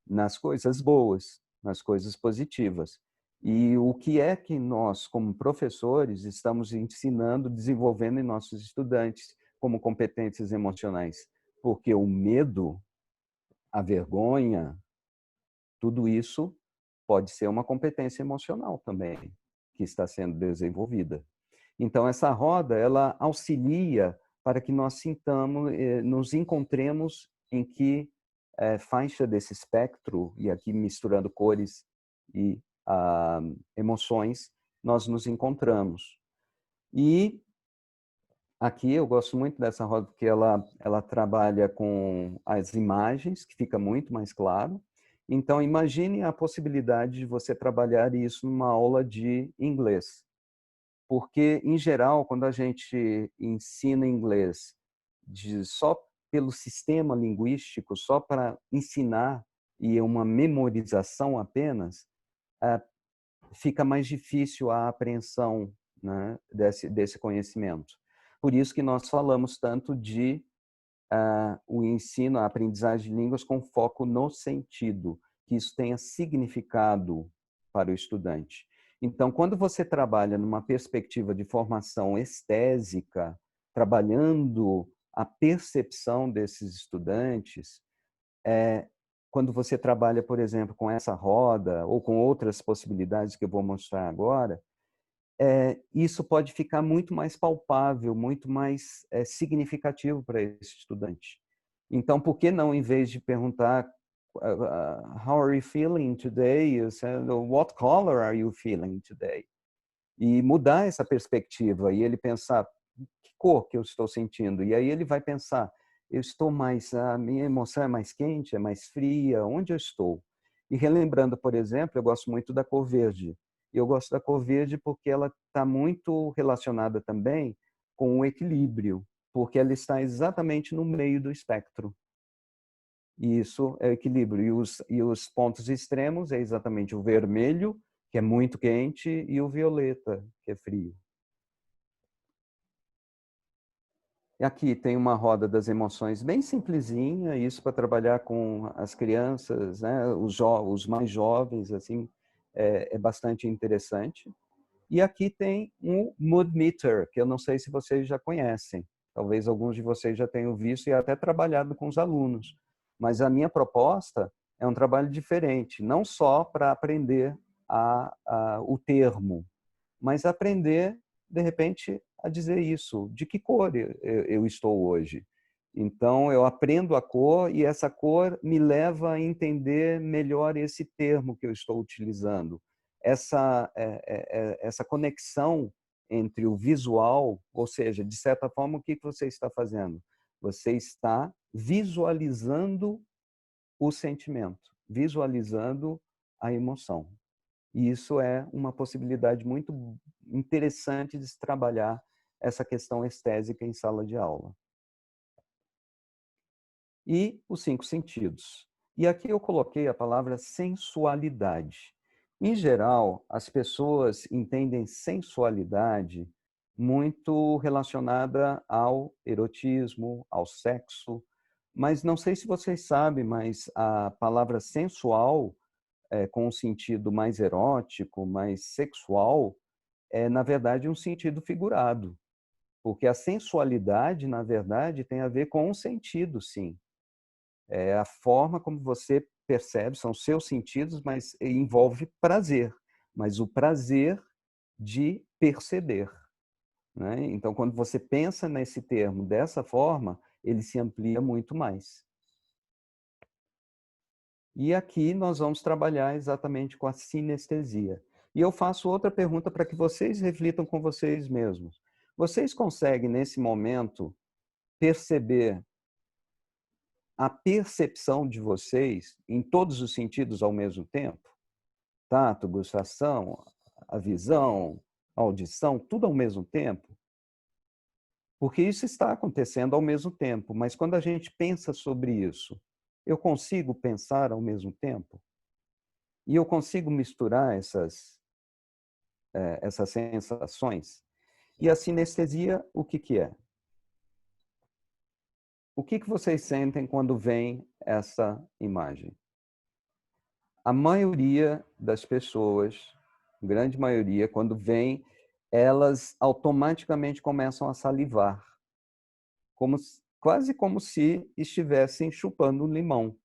nas coisas boas, nas coisas positivas. E o que é que nós, como professores, estamos ensinando, desenvolvendo em nossos estudantes como competências emocionais? Porque o medo, a vergonha, tudo isso pode ser uma competência emocional também, que está sendo desenvolvida. Então, essa roda, ela auxilia para que nós sintamos, nos encontremos em que faixa desse espectro, e aqui misturando cores e emoções, nós nos encontramos. E aqui eu gosto muito dessa roda porque ela trabalha com as imagens, que fica muito mais claro. Então, imagine a possibilidade de você trabalhar isso numa aula de inglês. Porque, em geral, quando a gente ensina inglês só pelo sistema linguístico, só para ensinar e uma memorização apenas, fica mais difícil a apreensão, né, desse conhecimento. Por isso que nós falamos tanto de o ensino, a aprendizagem de línguas com foco no sentido, que isso tenha significado para o estudante. Então, quando você trabalha numa perspectiva de formação estésica, trabalhando a percepção desses estudantes, quando você trabalha, por exemplo, com essa roda ou com outras possibilidades que eu vou mostrar agora, isso pode ficar muito mais palpável, muito mais significativo para esse estudante. Então, por que não, em vez de perguntar how are you feeling today, you said, what color are you feeling today? E mudar essa perspectiva e ele pensar que cor que eu estou sentindo. E aí ele vai pensar, a minha emoção é mais quente, é mais fria, onde eu estou? E relembrando, por exemplo, eu gosto muito da cor verde. E eu gosto da cor verde porque ela está muito relacionada também com o equilíbrio, porque ela está exatamente no meio do espectro. E isso é equilíbrio. E os pontos extremos é exatamente o vermelho, que é muito quente, e o violeta, que é frio. E aqui tem uma roda das emoções bem simplesinha, isso para trabalhar com as crianças, né, os mais jovens, assim, é bastante interessante. E aqui tem um Mood Meter, que eu não sei se vocês já conhecem. Talvez alguns de vocês já tenham visto e até trabalhado com os alunos. Mas a minha proposta é um trabalho diferente, não só para aprender o termo, mas aprender, de repente, a dizer isso, de que cor eu estou hoje. Então, eu aprendo a cor e essa cor me leva a entender melhor esse termo que eu estou utilizando. Essa conexão entre o visual, ou seja, de certa forma, o que você está fazendo? Você está visualizando o sentimento, visualizando a emoção. E isso é uma possibilidade muito interessante de se trabalhar essa questão estésica em sala de aula. E os 5 sentidos. E aqui eu coloquei a palavra sensualidade. Em geral, as pessoas entendem sensualidade muito relacionada ao erotismo, ao sexo, mas não sei se vocês sabem, mas a palavra sensual, com um sentido mais erótico, mais sexual, é, na verdade, um sentido figurado. Porque a sensualidade, na verdade, tem a ver com o sentido, sim. É a forma como você percebe, são seus sentidos, mas envolve prazer. Mas o prazer de perceber, né? Então, quando você pensa nesse termo dessa forma, ele se amplia muito mais. E aqui nós vamos trabalhar exatamente com a sinestesia. E eu faço outra pergunta para que vocês reflitam com vocês mesmos. Vocês conseguem, nesse momento, perceber a percepção de vocês em todos os sentidos ao mesmo tempo? Tato, gustação, a visão, a audição, tudo ao mesmo tempo? Porque isso está acontecendo ao mesmo tempo, mas quando a gente pensa sobre isso, eu consigo pensar ao mesmo tempo? E eu consigo misturar essas sensações? E a sinestesia, o que é? O que vocês sentem quando veem essa imagem? A maioria das pessoas grande maioria, quando vem, elas automaticamente começam a salivar, quase como se estivessem chupando um limão.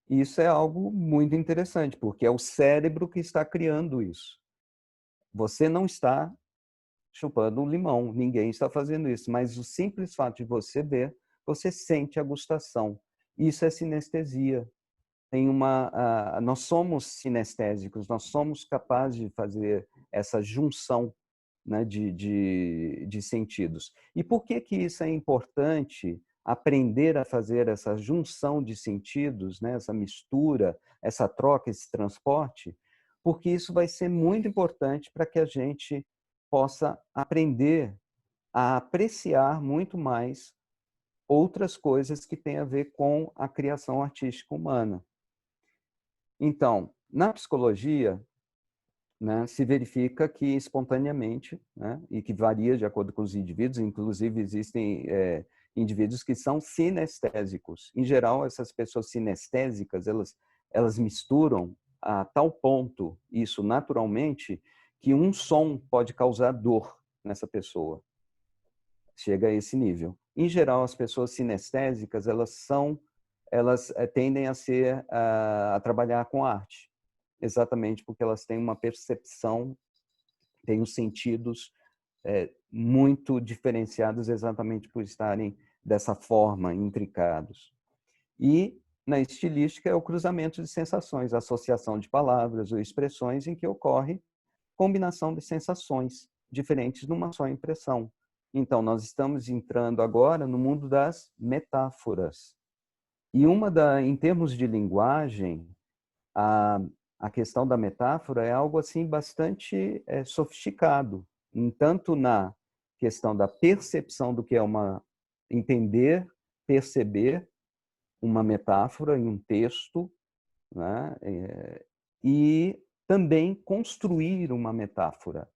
E isso é algo muito interessante, porque é o cérebro que está criando isso. Você não está chupando um limão, ninguém está fazendo isso, mas o simples fato de você ver, você sente a gustação. Isso é sinestesia. Nós somos sinestésicos, nós somos capazes de fazer essa junção, né, de sentidos. E por que isso é importante, aprender a fazer essa junção de sentidos, né, essa mistura, essa troca, esse transporte? Porque isso vai ser muito importante para que a gente possa aprender a apreciar muito mais outras coisas que têm a ver com a criação artística humana. Então, na psicologia, né, se verifica que espontaneamente, né, e que varia de acordo com os indivíduos, inclusive existem indivíduos que são sinestésicos. Em geral, essas pessoas sinestésicas, elas misturam a tal ponto, isso naturalmente, que um som pode causar dor nessa pessoa. Chega a esse nível. Em geral, as pessoas sinestésicas, elas tendem a trabalhar com arte, exatamente porque elas têm uma percepção, têm os sentidos muito diferenciados, exatamente por estarem dessa forma, intricados. E na estilística é o cruzamento de sensações, a associação de palavras ou expressões em que ocorre combinação de sensações diferentes numa só impressão. Então, nós estamos entrando agora no mundo das metáforas. E em termos de linguagem, a questão da metáfora é algo assim bastante sofisticado, tanto na questão da percepção do que é entender, perceber uma metáfora em um texto, né? E também construir uma metáfora.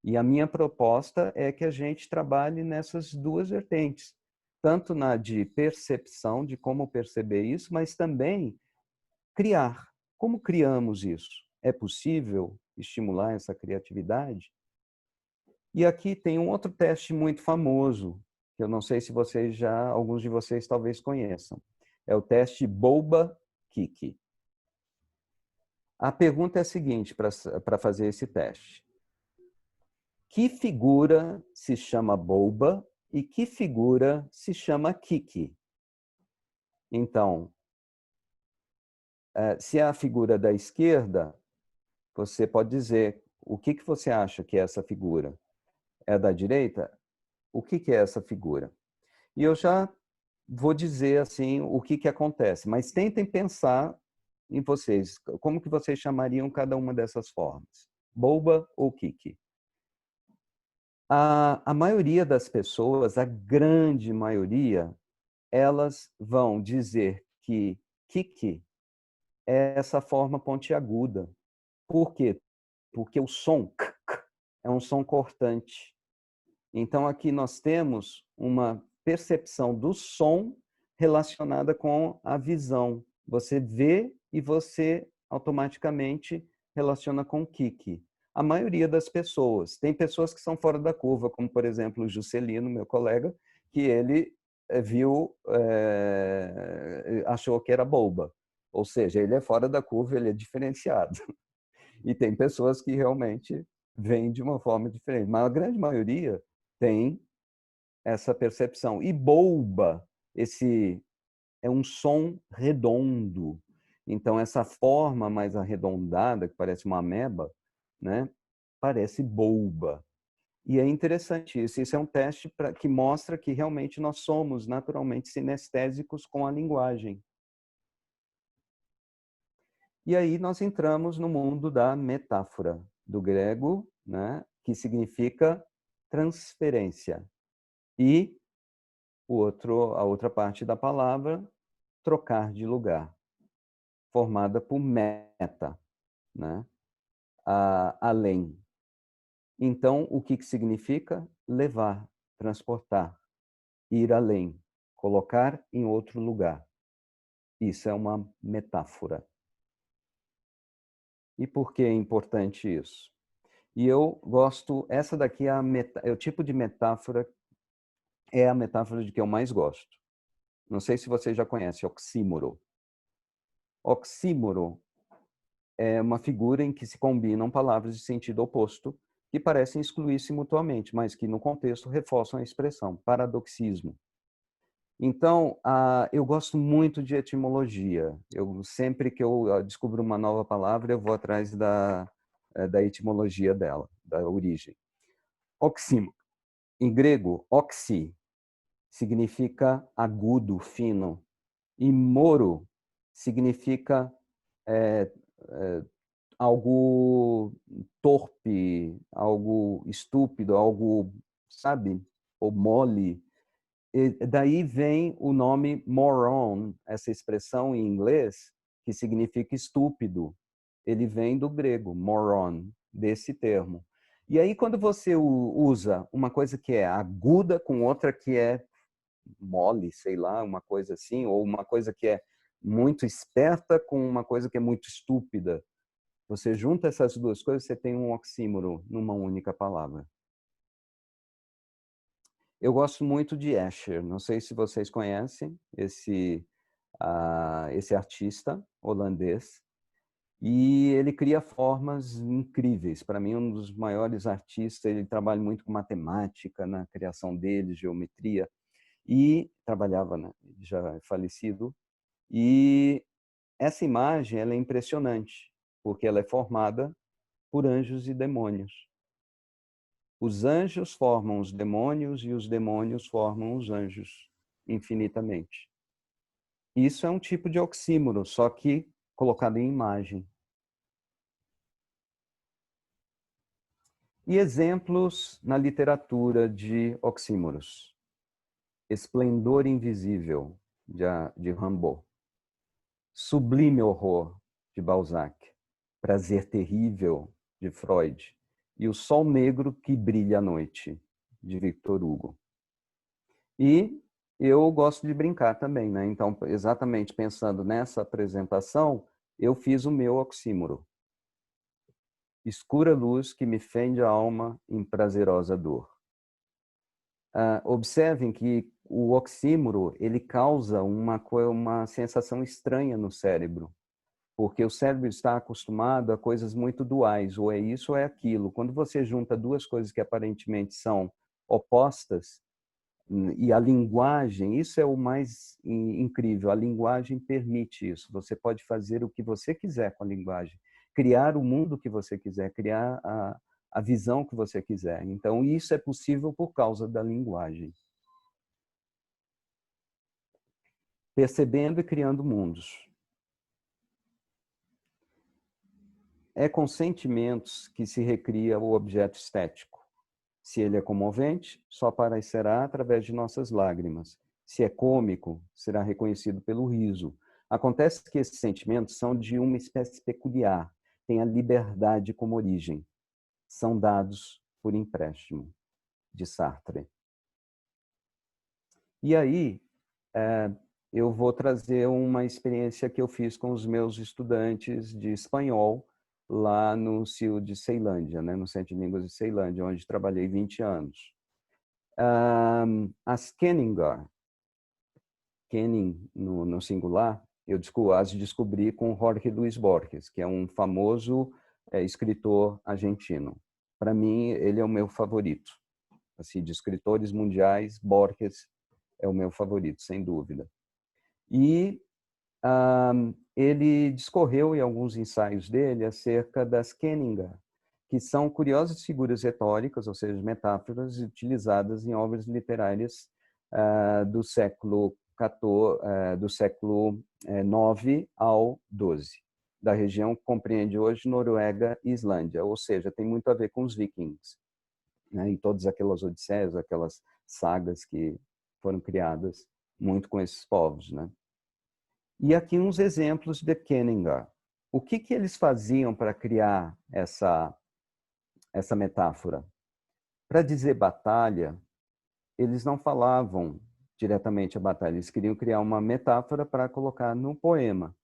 E a minha proposta é que a gente trabalhe nessas duas vertentes, tanto na de percepção, de como perceber isso, mas também criar. Como criamos isso? É possível estimular essa criatividade? E aqui tem um outro teste muito famoso, que eu não sei se alguns de vocês talvez conheçam. É o teste Boba-Kiki. A pergunta é a seguinte para fazer esse teste. Que figura se chama Boba e que figura se chama Kiki? Então, se é a figura da esquerda, você pode dizer o que você acha que é essa figura. É da direita? O que é essa figura? E eu já vou dizer assim o que acontece, mas tentem pensar em vocês, como que vocês chamariam cada uma dessas formas? Boba ou Kiki? A maioria das pessoas, a grande maioria, elas vão dizer que Kiki é essa forma pontiaguda. Por quê? Porque o som k é um som cortante. Então, aqui nós temos uma percepção do som relacionada com a visão. Você vê e você automaticamente relaciona com o Kiki. A maioria das pessoas. Tem pessoas que são fora da curva, como, por exemplo, o Juscelino, meu colega, que ele achou que era boba. Ou seja, ele é fora da curva, ele é diferenciado. E tem pessoas que realmente veem de uma forma diferente. Mas a grande maioria tem essa percepção. E boba, é um som redondo. Então, essa forma mais arredondada, que parece uma ameba, né, parece boba. E é interessante isso. Isso é um teste que mostra que realmente nós somos naturalmente sinestésicos com a linguagem. E aí nós entramos no mundo da metáfora, do grego, né, que significa transferência. E a outra parte da palavra, trocar de lugar, formada por meta, né? Além. Então, o que significa? Levar, transportar, ir além, colocar em outro lugar. Isso é uma metáfora. E por que é importante isso? E eu gosto, essa daqui é o tipo de metáfora, é a metáfora de que eu mais gosto. Não sei se você já conhece oxímoro. Oxímoro é uma figura em que se combinam palavras de sentido oposto que parecem excluir-se mutuamente, mas que no contexto reforçam a expressão, paradoxismo. Então, eu gosto muito de etimologia. Sempre que eu descubro uma nova palavra, eu vou atrás da etimologia dela, da origem. Oxímoro. Em grego, oxi significa agudo, fino. E moro significa é, é, algo torpe, algo estúpido, algo, sabe, ou mole. E daí vem o nome moron, essa expressão em inglês, que significa estúpido. Ele vem do grego, moron, desse termo. E aí, quando você usa uma coisa que é aguda com outra que é mole, sei lá, uma coisa assim, ou uma coisa que é muito esperta com uma coisa que é muito estúpida, você junta essas duas coisas, você tem um oxímoro numa única palavra. Eu gosto muito de Escher. Não sei se vocês conhecem esse artista holandês. E ele cria formas incríveis. Para mim, um dos maiores artistas. Ele trabalha muito com matemática na criação dele, geometria. E trabalhava, né? Já falecido. E essa imagem ela é impressionante, porque ela é formada por anjos e demônios. Os anjos formam os demônios e os demônios formam os anjos infinitamente. Isso é um tipo de oxímoro, só que colocado em imagem. E exemplos na literatura de oxímoros. Esplendor invisível, de Rimbaud. Sublime horror, de Balzac. Prazer terrível, de Freud. E o sol negro que brilha à noite, de Victor Hugo. E eu gosto de brincar também, né? Então, exatamente pensando nessa apresentação, eu fiz o meu oxímoro. Escura luz que me fende a alma em prazerosa dor. Observem que o oxímoro, ele causa uma sensação estranha no cérebro, porque o cérebro está acostumado a coisas muito duais, ou é isso ou é aquilo. Quando você junta duas coisas que aparentemente são opostas, e a linguagem, isso é o mais incrível, a linguagem permite isso. Você pode fazer o que você quiser com a linguagem, criar o mundo que você quiser, criar a visão que você quiser. Então, isso é possível por causa da linguagem. Percebendo e criando mundos. É com sentimentos que se recria o objeto estético. Se ele é comovente, só aparecerá através de nossas lágrimas. Se é cômico, será reconhecido pelo riso. Acontece que esses sentimentos são de uma espécie peculiar, têm a liberdade como origem. São dados por empréstimo, de Sartre. E aí, eu vou trazer uma experiência que eu fiz com os meus estudantes de espanhol lá no CIU de Ceilândia, né, no Centro de Línguas de Ceilândia, onde trabalhei 20 anos. As Kenningar, Kenning no singular, eu as descobri com Jorge Luis Borges, que é um famoso escritor argentino. Para mim, ele é o meu favorito. Assim, de escritores mundiais, Borges é o meu favorito, sem dúvida. E ele discorreu em alguns ensaios dele acerca das Kenningar, que são curiosas figuras retóricas, ou seja, metáforas utilizadas em obras literárias do século XIV, do século IX ao XII, da região que compreende hoje Noruega e Islândia, ou seja, tem muito a ver com os vikings, né? E todas aquelas odisseias, aquelas sagas que foram criadas muito com esses povos, né? E aqui uns exemplos de Kenningar. O que eles faziam para criar essa metáfora? Para dizer batalha, eles não falavam diretamente a batalha, eles queriam criar uma metáfora para colocar no poema.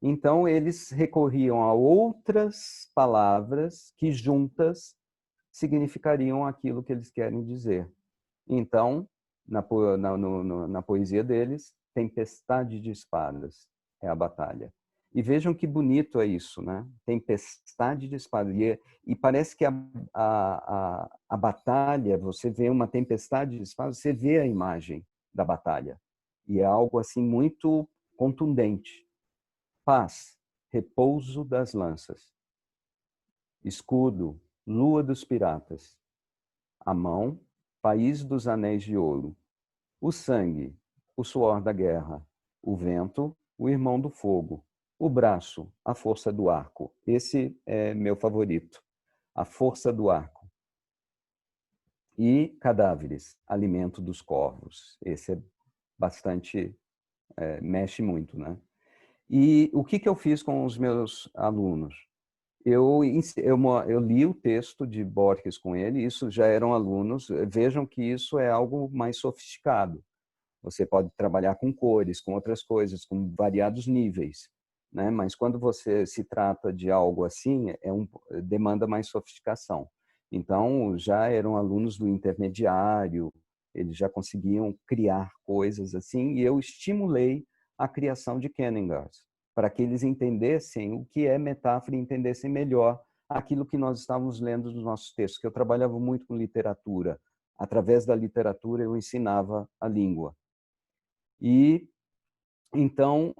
Então, eles recorriam a outras palavras que juntas significariam aquilo que eles querem dizer. Então, na poesia deles, tempestade de espadas é a batalha. E vejam que bonito é isso, né? Tempestade de espadas. E parece que a batalha, você vê uma tempestade de espadas, você vê a imagem da batalha. E é algo assim muito contundente. Paz, repouso das lanças. Escudo, lua dos piratas. A mão, país dos anéis de ouro. O sangue, o suor da guerra. O vento, o irmão do fogo. O braço, a força do arco. Esse é meu favorito. A força do arco. E cadáveres, alimento dos corvos. Esse é bastante, mexe muito, né? E o que eu fiz com os meus alunos? Eu li o texto de Borges com ele, isso já eram alunos. Vejam que isso é algo mais sofisticado. Você pode trabalhar com cores, com outras coisas, com variados níveis, né? Mas quando você se trata de algo assim, demanda mais sofisticação. Então, já eram alunos do intermediário, eles já conseguiam criar coisas assim, e eu estimulei a criação de Kenningars, para que eles entendessem o que é metáfora e entendessem melhor aquilo que nós estávamos lendo nos nossos textos, que eu trabalhava muito com literatura. Através da literatura, eu ensinava a língua. E, então,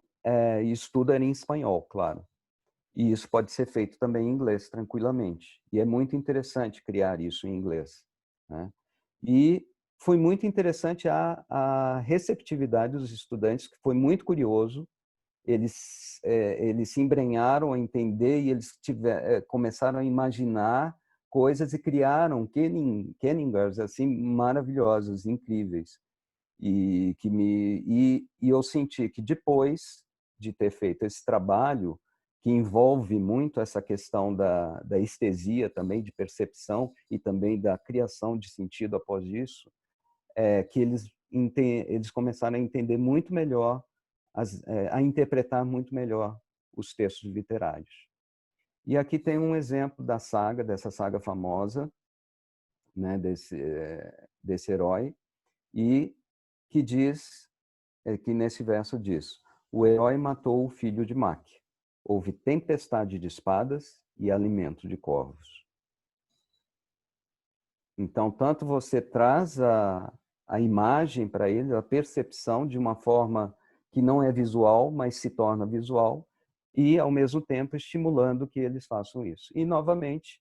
isso tudo era em espanhol, claro. E isso pode ser feito também em inglês, tranquilamente. E é muito interessante criar isso em inglês, né? E foi muito interessante a receptividade dos estudantes, que foi muito curioso. Eles se embrenharam a entender e eles começaram a imaginar coisas e criaram Kenningars assim maravilhosos, incríveis. E eu senti que depois de ter feito esse trabalho, que envolve muito essa questão da estesia também, de percepção e também da criação de sentido após isso, que eles começaram a entender muito melhor, a interpretar muito melhor os textos literários. E aqui tem um exemplo dessa saga famosa, né, desse herói, e que que nesse verso diz: o herói matou o filho de Mac. Houve tempestade de espadas e alimento de corvos. Então, tanto você traz a imagem para eles, a percepção de uma forma que não é visual, mas se torna visual, e, ao mesmo tempo, estimulando que eles façam isso. E, novamente,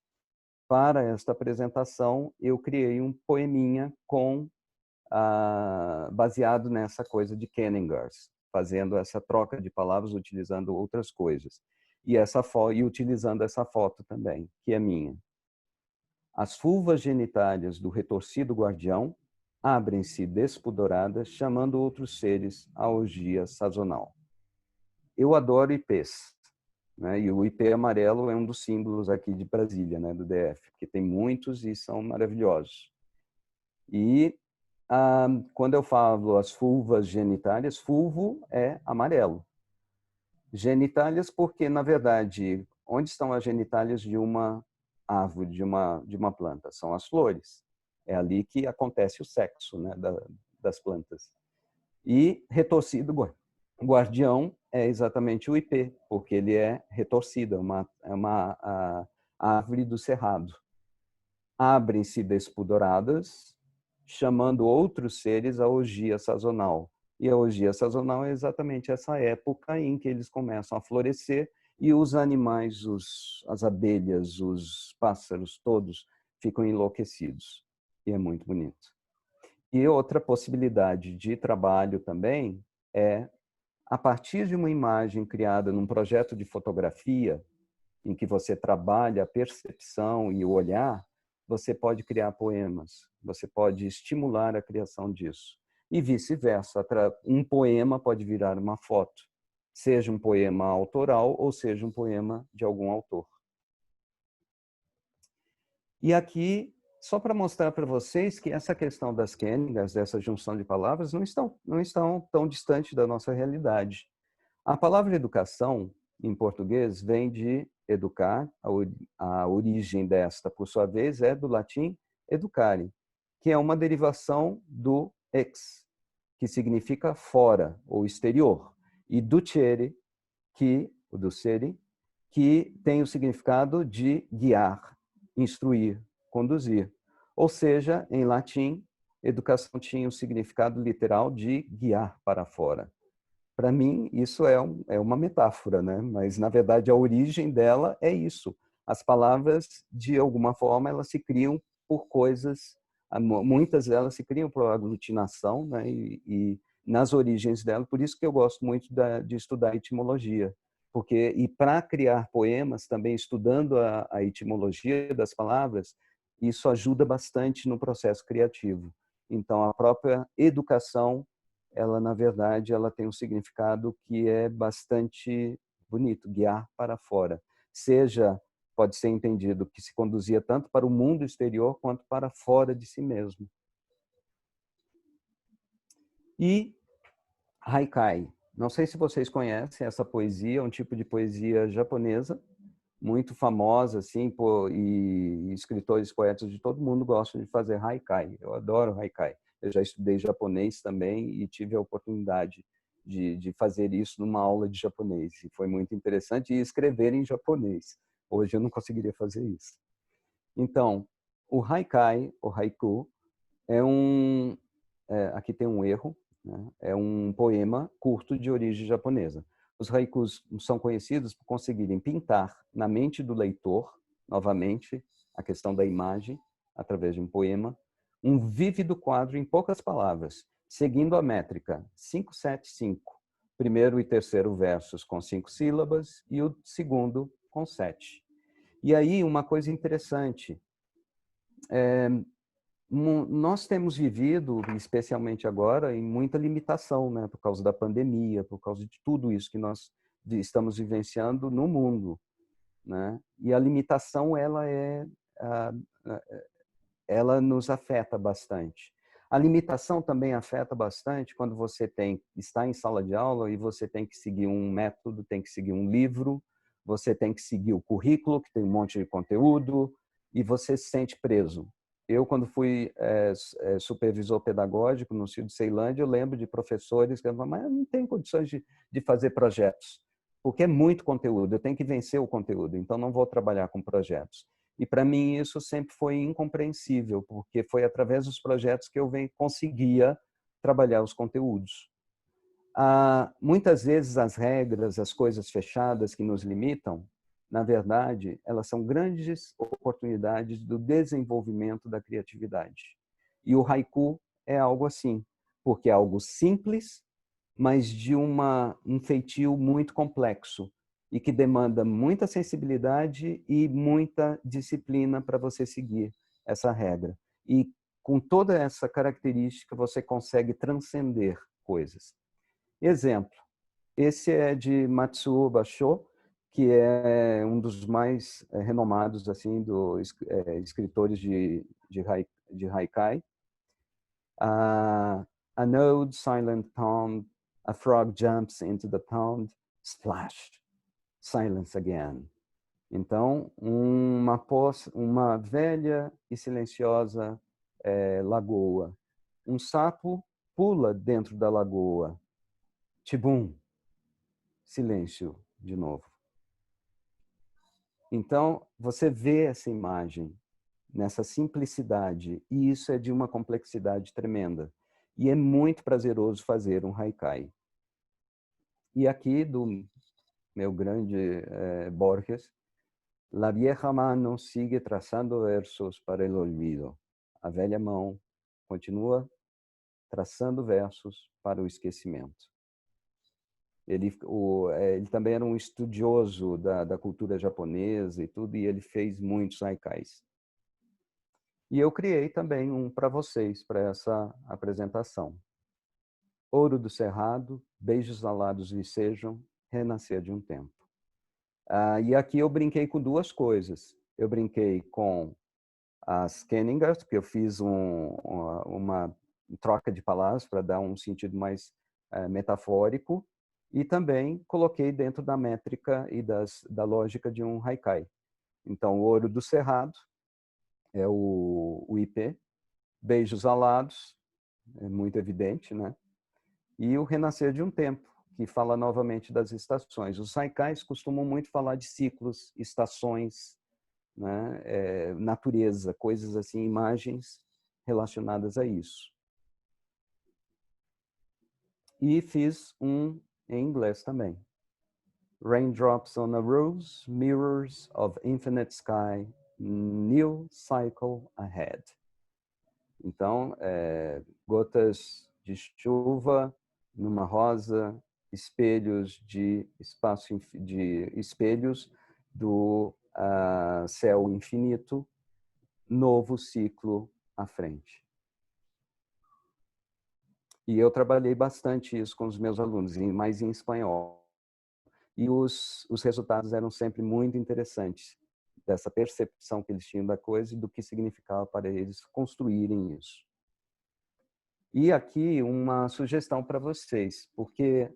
para esta apresentação, eu criei um poeminha baseado nessa coisa de Kenningars, fazendo essa troca de palavras, utilizando outras coisas. E utilizando essa foto também, que é minha. As fulvas genitálias do retorcido guardião abrem-se despudoradas, chamando outros seres à orgia sazonal. Eu adoro ipês, né? E o ipê amarelo é um dos símbolos aqui de Brasília, né, do DF, que tem muitos e são maravilhosos. E quando eu falo as fulvas genitálias, fulvo é amarelo. Genitálias porque, na verdade, onde estão as genitálias de uma árvore, de uma planta? São as flores. É ali que acontece o sexo, né, das plantas. E retorcido guardião é exatamente o ipê, porque ele é retorcido, é uma árvore do cerrado. Abrem-se despudoradas, chamando outros seres à orgia sazonal. E a orgia sazonal é exatamente essa época em que eles começam a florescer e os animais, as abelhas, os pássaros, todos ficam enlouquecidos. E é muito bonito. E outra possibilidade de trabalho também é, a partir de uma imagem criada num projeto de fotografia, em que você trabalha a percepção e o olhar, você pode criar poemas, você pode estimular a criação disso. E vice-versa, um poema pode virar uma foto, seja um poema autoral ou seja um poema de algum autor. E aqui, só para mostrar para vocês que essa questão das Kenningars, dessa junção de palavras, não estão tão distante da nossa realidade. A palavra educação, em português, vem de educar, a origem desta, por sua vez, é do latim educare, que é uma derivação do ex, que significa fora ou exterior, e ducere, o ducere, que tem o significado de guiar, instruir, conduzir. Ou seja, em latim, educação tinha o significado literal de guiar para fora. Para mim, isso é uma metáfora, né? Mas, na verdade, a origem dela é isso. As palavras, de alguma forma, elas se criam por coisas, muitas delas se criam por aglutinação, né? E nas origens dela, por isso que eu gosto muito de estudar etimologia. E para criar poemas, também estudando a etimologia das palavras, isso ajuda bastante no processo criativo. Então, a própria educação, ela, na verdade, ela tem um significado que é bastante bonito, guiar para fora. Pode ser entendido que se conduzia tanto para o mundo exterior quanto para fora de si mesmo. E haikai. Não sei se vocês conhecem essa poesia, é um tipo de poesia japonesa, muito famosa, assim, e escritores, poetas de todo mundo gostam de fazer haikai. Eu adoro haikai. Eu já estudei japonês também e tive a oportunidade de fazer isso numa aula de japonês. E foi muito interessante, e escrever em japonês. Hoje eu não conseguiria fazer isso. Então, o haikai, o haiku, aqui tem um erro, né? É um poema curto de origem japonesa. Os haikus são conhecidos por conseguirem pintar na mente do leitor, novamente, a questão da imagem, através de um poema, um vívido quadro em poucas palavras, seguindo a métrica 5-7-5. Primeiro e terceiro versos com 5 sílabas e o segundo com 7. E aí, uma coisa interessante, nós temos vivido, especialmente agora, em muita limitação, né, por causa da pandemia, por causa de tudo isso que nós estamos vivenciando no mundo, né? E a limitação, ela nos afeta bastante. A limitação também afeta bastante quando você está em sala de aula e você tem que seguir um método, tem que seguir um livro, você tem que seguir o currículo, que tem um monte de conteúdo, e você se sente preso. Eu, quando fui supervisor pedagógico no Cio de Ceilândia, eu lembro de professores que falavam, mas eu não tenho condições de fazer projetos, porque é muito conteúdo, eu tenho que vencer o conteúdo, então não vou trabalhar com projetos. E para mim isso sempre foi incompreensível, porque foi através dos projetos que eu conseguia trabalhar os conteúdos. Muitas vezes as regras, as coisas fechadas que nos limitam, na verdade, elas são grandes oportunidades do desenvolvimento da criatividade. E o haiku é algo assim, porque é algo simples, mas de um feitio muito complexo e que demanda muita sensibilidade e muita disciplina para você seguir essa regra. E com toda essa característica, você consegue transcender coisas. Exemplo, esse é de Matsuo Basho, que é um dos mais renomados assim escritores de haikai. An old silent pond, a frog jumps into the pond, splash, silence again. Então, uma velha e silenciosa lagoa. Um sapo pula dentro da lagoa. Tibum, silêncio de novo. Então, você vê essa imagem nessa simplicidade, e isso é de uma complexidade tremenda. E é muito prazeroso fazer um haikai. E aqui, do meu grande Borges, La vieja mano sigue traçando versos para el olvido. A velha mão continua traçando versos para o esquecimento. Ele também era um estudioso da cultura japonesa e tudo, e ele fez muitos haikais. E eu criei também um para vocês, para essa apresentação. Ouro do cerrado, beijos alados lhe sejam, renascer de um tempo. E aqui eu brinquei com duas coisas. Eu brinquei com as Kenningas, porque eu fiz uma troca de palavras para dar um sentido mais metafórico, E também coloquei dentro da métrica e da lógica de um haikai. Então, o Ouro do Cerrado é o IP, Beijos Alados, é muito evidente, né? E o Renascer de um Tempo, que fala novamente das estações. Os haikais costumam muito falar de ciclos, estações, né? Natureza, coisas assim, imagens relacionadas a isso. E fiz um em inglês também. Raindrops on a Rose, Mirrors of Infinite Sky, New Cycle Ahead. Então, gotas de chuva numa rosa, espelhos de espaço, de espelhos do céu infinito, novo ciclo à frente. E eu trabalhei bastante isso com os meus alunos, mais em espanhol. E os resultados eram sempre muito interessantes, dessa percepção que eles tinham da coisa e do que significava para eles construírem isso. E aqui uma sugestão para vocês, porque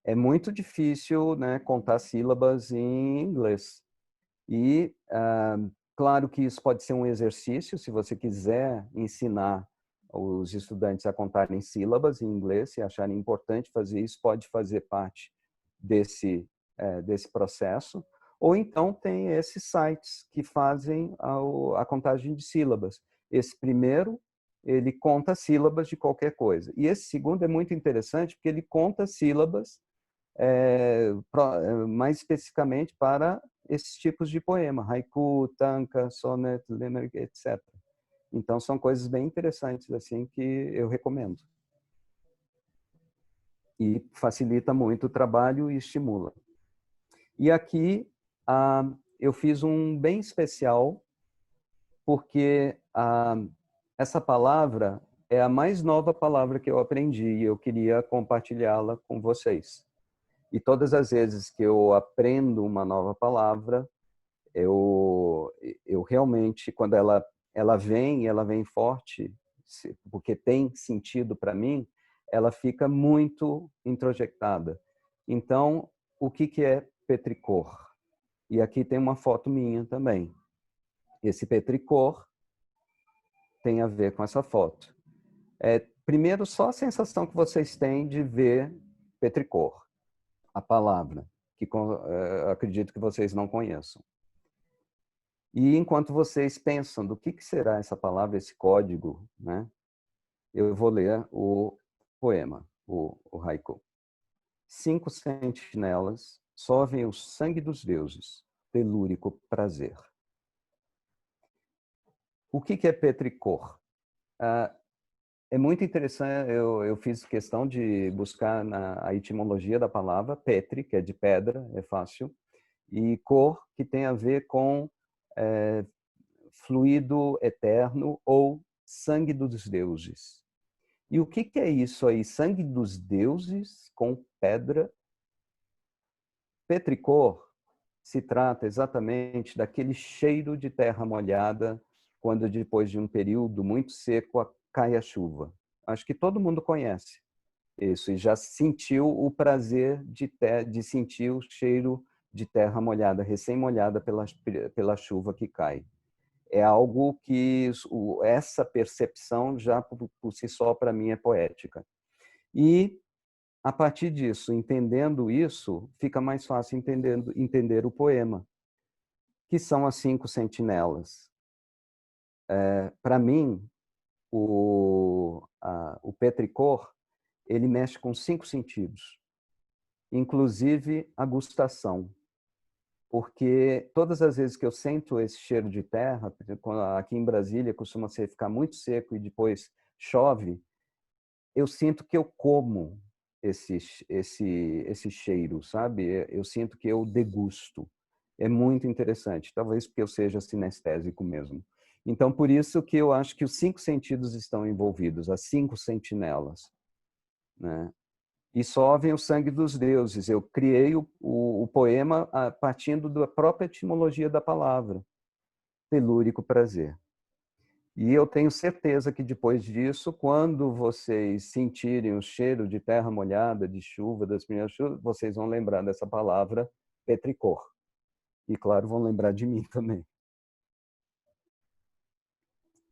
é muito difícil, né, contar sílabas em inglês. E, claro que isso pode ser um exercício, se você quiser ensinar os estudantes a contarem sílabas em inglês, se acharem importante fazer isso, pode fazer parte desse processo. Ou então tem esses sites que fazem a contagem de sílabas. Esse primeiro, ele conta sílabas de qualquer coisa. E esse segundo é muito interessante porque ele conta sílabas mais especificamente para esses tipos de poema, haiku, tanka, sonnet, limerick, etc. Então são coisas bem interessantes assim que eu recomendo. E facilita muito o trabalho e estimula. E aqui eu fiz um bem especial porque essa palavra é a mais nova palavra que eu aprendi e eu queria compartilhá-la com vocês. E todas as vezes que eu aprendo uma nova palavra, eu realmente, quando ela vem forte, porque tem sentido para mim, ela fica muito introjectada. Então, o que é petricor? E aqui tem uma foto minha também. Esse petricor tem a ver com essa foto. Primeiro, só a sensação que vocês têm de ver petricor, a palavra, que acredito que vocês não conheçam. E enquanto vocês pensam do que será essa palavra, esse código, né, eu vou ler o poema, o haiku. 5 sentinelas sovem o sangue dos deuses, telúrico prazer. O que é petricor? É muito interessante, eu fiz questão de buscar a etimologia da palavra, petri, que é de pedra, é fácil, e cor, que tem a ver com fluido eterno ou sangue dos deuses. E o que é isso aí? Sangue dos deuses com pedra? Petricor se trata exatamente daquele cheiro de terra molhada quando depois de um período muito seco cai a chuva. Acho que todo mundo conhece isso e já sentiu o prazer de sentir o cheiro de terra molhada, recém-molhada pela chuva que cai. É algo que essa percepção já por si só para mim é poética. E a partir disso, entendendo isso, fica mais fácil entender o poema, que são as 5 sentinelas. Para mim, o petricor, ele mexe com 5 sentidos, inclusive a gustação. Porque todas as vezes que eu sinto esse cheiro de terra, aqui em Brasília costuma ficar muito seco e depois chove, eu sinto que eu como esse cheiro, sabe? Eu sinto que eu degusto. É muito interessante, talvez porque eu seja sinestésico mesmo. Então, por isso que eu acho que os 5 sentidos estão envolvidos, as 5 sentinelas, né? E sovem o sangue dos deuses. Eu criei o poema partindo da própria etimologia da palavra, telúrico prazer. E eu tenho certeza que depois disso, quando vocês sentirem o cheiro de terra molhada, de chuva, das primeiras chuvas, vocês vão lembrar dessa palavra petricor. E, claro, vão lembrar de mim também.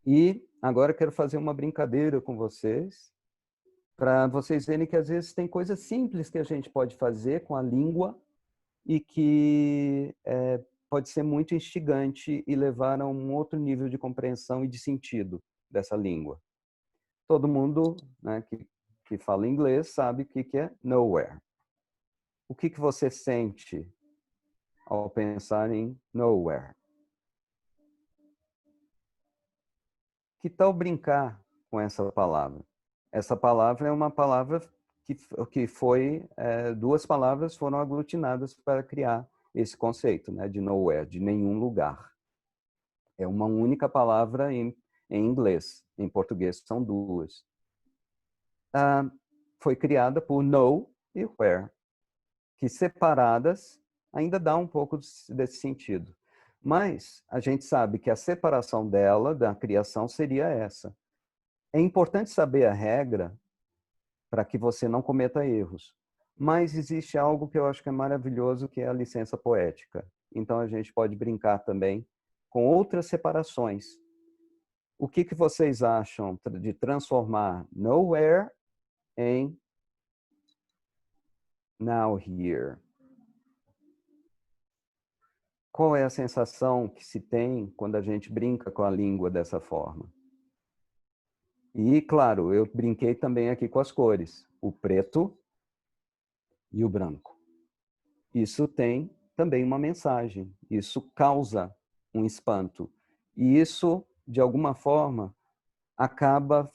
E agora eu quero fazer uma brincadeira com vocês, para vocês verem que às vezes tem coisas simples que a gente pode fazer com a língua e que pode ser muito instigante e levar a um outro nível de compreensão e de sentido dessa língua. Todo mundo, né, que fala inglês sabe o que é nowhere. O que você sente ao pensar em nowhere? Que tal brincar com essa palavra? Essa palavra é uma palavra que foi, duas palavras foram aglutinadas para criar esse conceito, né, de nowhere, de nenhum lugar. É uma única palavra em inglês. Em português são duas. Foi criada por know e where, que separadas ainda dá um pouco desse sentido. Mas a gente sabe que a separação dela, da criação, seria essa. É importante saber a regra para que você não cometa erros. Mas existe algo que eu acho que é maravilhoso, que é a licença poética. Então a gente pode brincar também com outras separações. O que vocês acham de transformar nowhere em now here? Qual é a sensação que se tem quando a gente brinca com a língua dessa forma? E, claro, eu brinquei também aqui com as cores, o preto e o branco. Isso tem também uma mensagem, isso causa um espanto. E isso, de alguma forma, acaba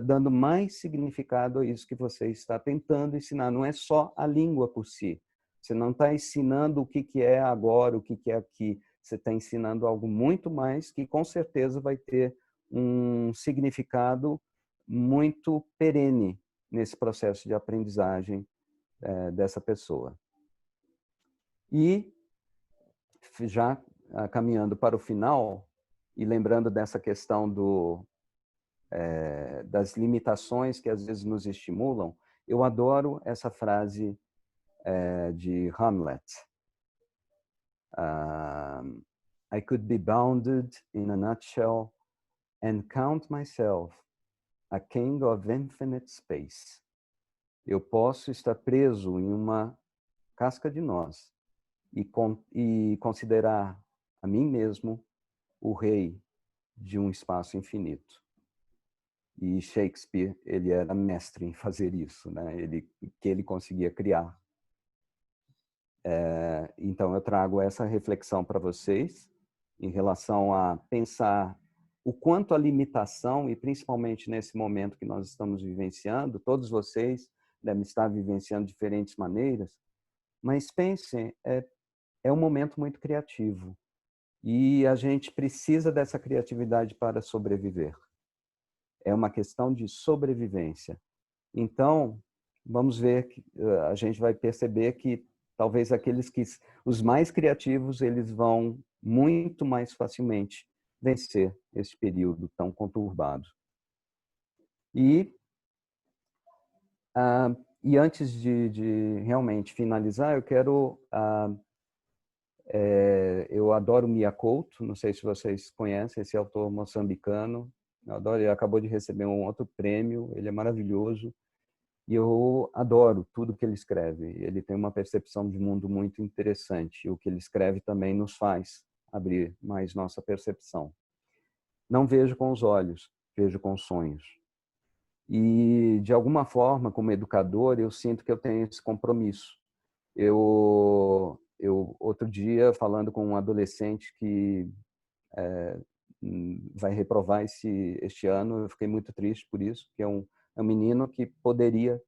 dando mais significado a isso que você está tentando ensinar. Não é só a língua por si. Você não está ensinando o que é agora, o que é aqui. Você está ensinando algo muito mais que, com certeza, vai ter um significado muito perene nesse processo de aprendizagem dessa pessoa. E, já caminhando para o final, e lembrando dessa questão das limitações que às vezes nos estimulam, eu adoro essa frase de Hamlet. I could be bounded in a nutshell and count myself a king of infinite space. Eu posso estar preso em uma casca de nós e considerar a mim mesmo o rei de um espaço infinito. E Shakespeare, ele era mestre em fazer isso, né? Ele conseguia criar. Então, eu trago essa reflexão para vocês em relação a pensar o quanto a limitação, e principalmente nesse momento que nós estamos vivenciando, todos vocês devem estar vivenciando de diferentes maneiras, mas pensem, é um momento muito criativo e a gente precisa dessa criatividade para sobreviver. É uma questão de sobrevivência. Então, vamos ver, a gente vai perceber que talvez os mais criativos, eles vão muito mais facilmente vencer esse período tão conturbado. E antes de realmente finalizar, eu quero... eu adoro Mia Couto, não sei se vocês conhecem esse autor moçambicano. Eu adoro, ele acabou de receber um outro prêmio, ele é maravilhoso. E eu adoro tudo que ele escreve. Ele tem uma percepção de mundo muito interessante. E o que ele escreve também nos faz abrir mais nossa percepção. Não vejo com os olhos, vejo com os sonhos. E, de alguma forma, como educador, eu sinto que eu tenho esse compromisso. Outro dia, falando com um adolescente que vai reprovar este ano, eu fiquei muito triste por isso, porque é um menino que poderia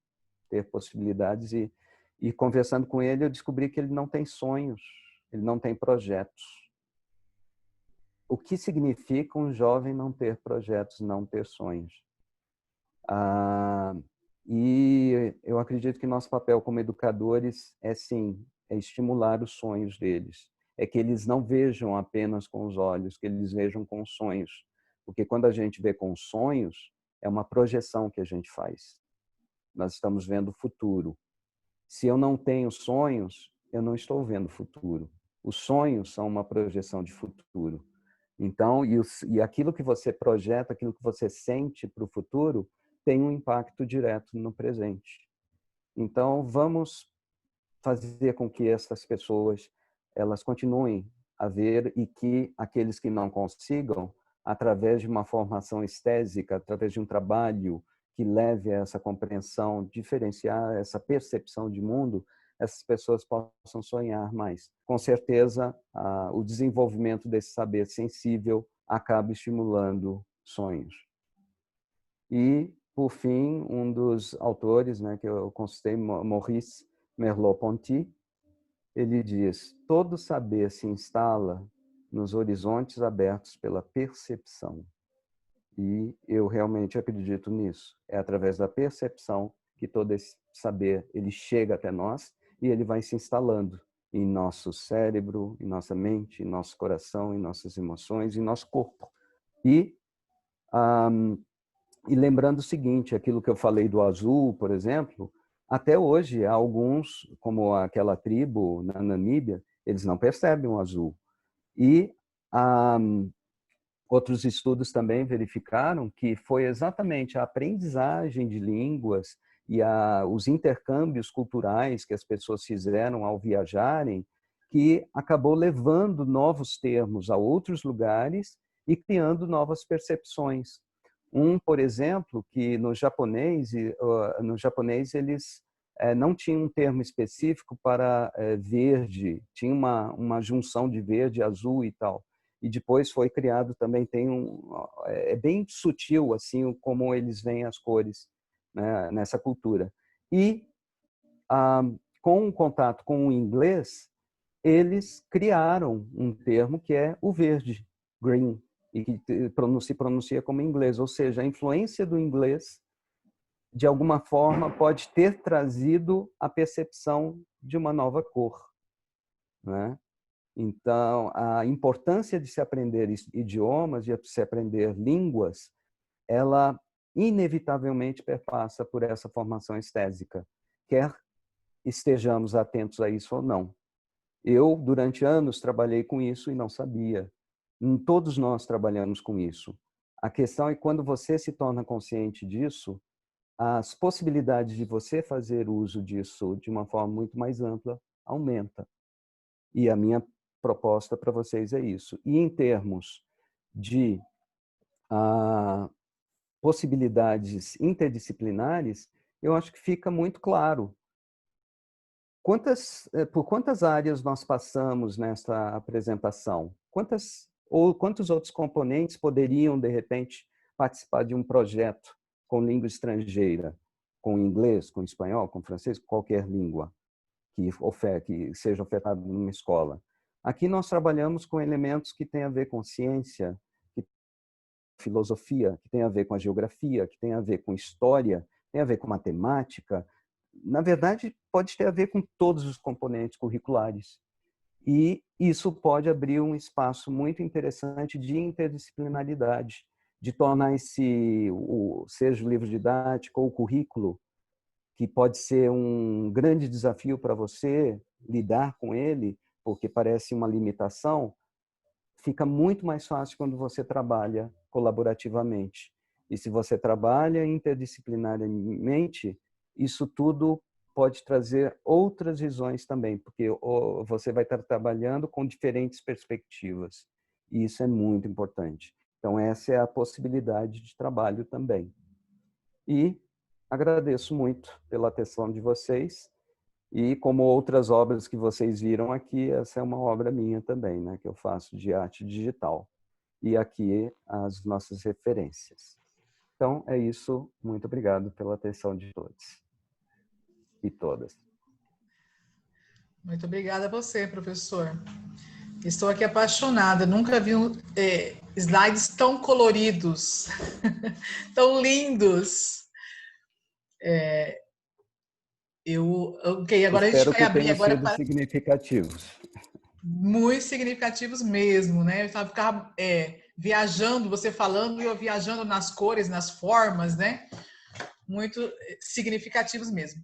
ter possibilidades e conversando com ele eu descobri que ele não tem sonhos, ele não tem projetos. O que significa um jovem não ter projetos, não ter sonhos? E eu acredito que nosso papel como educadores sim, é estimular os sonhos deles. É que eles não vejam apenas com os olhos, que eles vejam com os sonhos. Porque quando a gente vê com sonhos, é uma projeção que a gente faz. Nós estamos vendo o futuro. Se eu não tenho sonhos, eu não estou vendo o futuro. Os sonhos são uma projeção de futuro. Então, e aquilo que você projeta, aquilo que você sente para o futuro, tem um impacto direto no presente. Então, vamos fazer com que essas pessoas elas continuem a ver e que aqueles que não consigam, através de uma formação estésica, através de um trabalho que leve a essa compreensão, diferenciar essa percepção de mundo, essas pessoas possam sonhar mais. Com certeza, o desenvolvimento desse saber sensível acaba estimulando sonhos. E, por fim, um dos autores, né, que eu consultei, Maurice Merleau-Ponty, ele diz: todo saber se instala nos horizontes abertos pela percepção. E eu realmente acredito nisso. É através da percepção que todo esse saber ele chega até nós e ele vai se instalando em nosso cérebro, em nossa mente, em nosso coração, em nossas emoções, em nosso corpo. E lembrando o seguinte, aquilo que eu falei do azul, por exemplo, até hoje há alguns, como aquela tribo na Namíbia, eles não percebem o azul. E outros estudos também verificaram que foi exatamente a aprendizagem de línguas e os intercâmbios culturais que as pessoas fizeram ao viajarem que acabou levando novos termos a outros lugares e criando novas percepções. Por exemplo, que no japonês eles não tinham um termo específico para verde, tinha uma junção de verde, azul e tal. E depois foi criado também, é bem sutil assim como eles veem as cores, né, nessa cultura. E com o contato com o inglês, eles criaram um termo que é o verde, green, e que se pronuncia como inglês, ou seja, a influência do inglês, de alguma forma, pode ter trazido a percepção de uma nova cor, né? Então, a importância de se aprender idiomas, de se aprender línguas, ela inevitavelmente perpassa por essa formação estésica, quer estejamos atentos a isso ou não. Eu, durante anos, trabalhei com isso e não sabia. Todos nós trabalhamos com isso. A questão é quando você se torna consciente disso, as possibilidades de você fazer uso disso de uma forma muito mais ampla aumenta. E a minha proposta para vocês é isso. E em termos de possibilidades interdisciplinares, eu acho que fica muito claro. Por quantas áreas nós passamos nesta apresentação? Quantos outros componentes poderiam, de repente, participar de um projeto com língua estrangeira, com inglês, com espanhol, com francês, qualquer língua que seja ofertada numa escola? Aqui nós trabalhamos com elementos que têm a ver com ciência, filosofia, que tem a ver com a geografia, que tem a ver com história, tem a ver com matemática. Na verdade, pode ter a ver com todos os componentes curriculares. E isso pode abrir um espaço muito interessante de interdisciplinaridade, de tornar seja o livro didático ou o currículo, que pode ser um grande desafio para você lidar com ele, porque parece uma limitação, fica muito mais fácil quando você trabalha colaborativamente. E se você trabalha interdisciplinarmente, isso tudo pode trazer outras visões também, porque você vai estar trabalhando com diferentes perspectivas. E isso é muito importante. Então, essa é a possibilidade de trabalho também. E agradeço muito pela atenção de vocês. E como outras obras que vocês viram aqui, essa é uma obra minha também, né, que eu faço de arte digital. E aqui as nossas referências. Então, é isso. Muito obrigado pela atenção de todos e todas. Muito obrigada a você, professor. Estou aqui apaixonada. Nunca vi slides tão coloridos, tão lindos. Ok, agora a gente Espero vai que abrir tenham agora sido para significativos. muito significativos mesmo, né? Eu ficava viajando, você falando e eu viajando nas cores, nas formas, né? Muito significativos mesmo.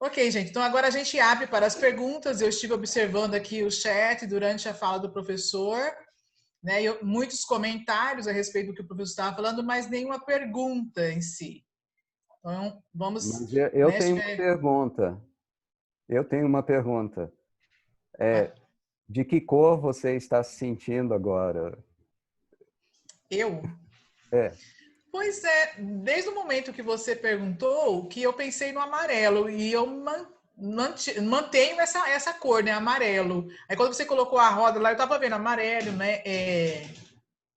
Ok, gente, então agora a gente abre para as perguntas. Eu estive observando aqui o chat durante a fala do professor, né? Muitos comentários a respeito do que o professor estava falando, mas nenhuma pergunta em si. Então, vamos... Mas eu né, tenho uma pergunta. Eu tenho uma pergunta. De que cor você está se sentindo agora? Eu? É. Pois é, desde o momento que você perguntou, que eu pensei no amarelo e eu mantenho essa cor, né? Amarelo. Aí quando você colocou a roda lá, eu tava vendo amarelo, né?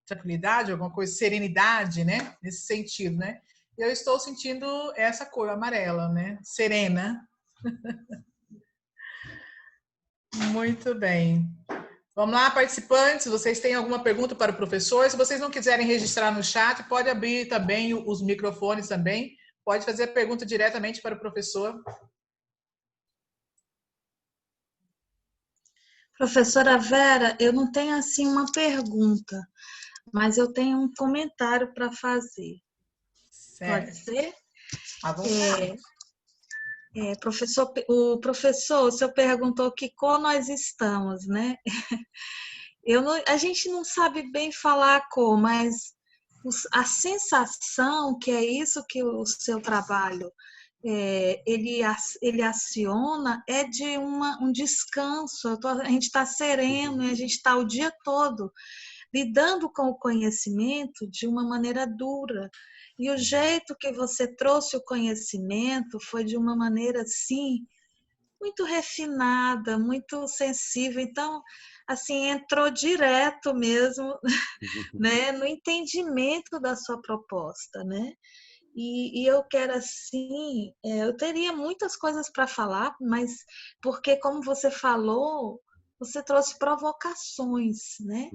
Tranquilidade, alguma coisa, serenidade, né? Nesse sentido, né? Eu estou sentindo essa cor amarela, né? Serena. Muito bem. Vamos lá, participantes, vocês têm alguma pergunta para o professor? Se vocês não quiserem registrar no chat, pode abrir também os microfones também. Pode fazer a pergunta diretamente para o professor. Professora Vera, eu não tenho assim uma pergunta, mas eu tenho um comentário para fazer. Certo. Pode ser? À vontade. Professor, o senhor perguntou que cor nós estamos, né? A gente não sabe bem falar a cor, mas a sensação que é isso que o seu trabalho ele aciona é de um descanso. A gente está sereno, a gente está o dia todo lidando com o conhecimento de uma maneira dura. E o jeito que você trouxe o conhecimento foi de uma maneira assim muito refinada, muito sensível. Então, assim, entrou direto mesmo, né, no entendimento da sua proposta, né? E eu quero assim, eu teria muitas coisas para falar, mas porque como você falou, você trouxe provocações, né?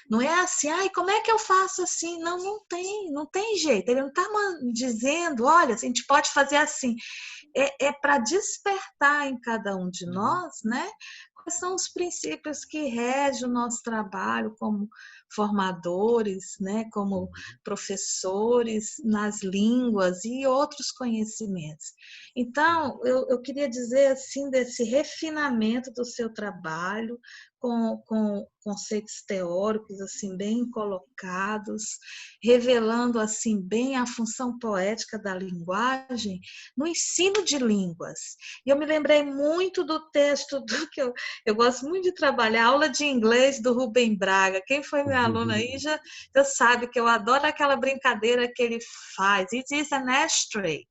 Não é assim, ai, como é que eu faço assim? Não, não tem jeito. Ele não está dizendo, olha, a gente pode fazer assim. É para despertar em cada um de nós, né? Quais são os princípios que regem o nosso trabalho como formadores, né? Como professores nas línguas e outros conhecimentos. Então, eu queria dizer assim desse refinamento do seu trabalho, com conceitos teóricos assim bem colocados, revelando assim bem a função poética da linguagem no ensino de línguas. E eu me lembrei muito do texto do que eu gosto muito de trabalhar, aula de inglês do Rubem Braga. Quem foi meu aluno aí já sabe que eu adoro aquela brincadeira que ele faz. It is an ashtray.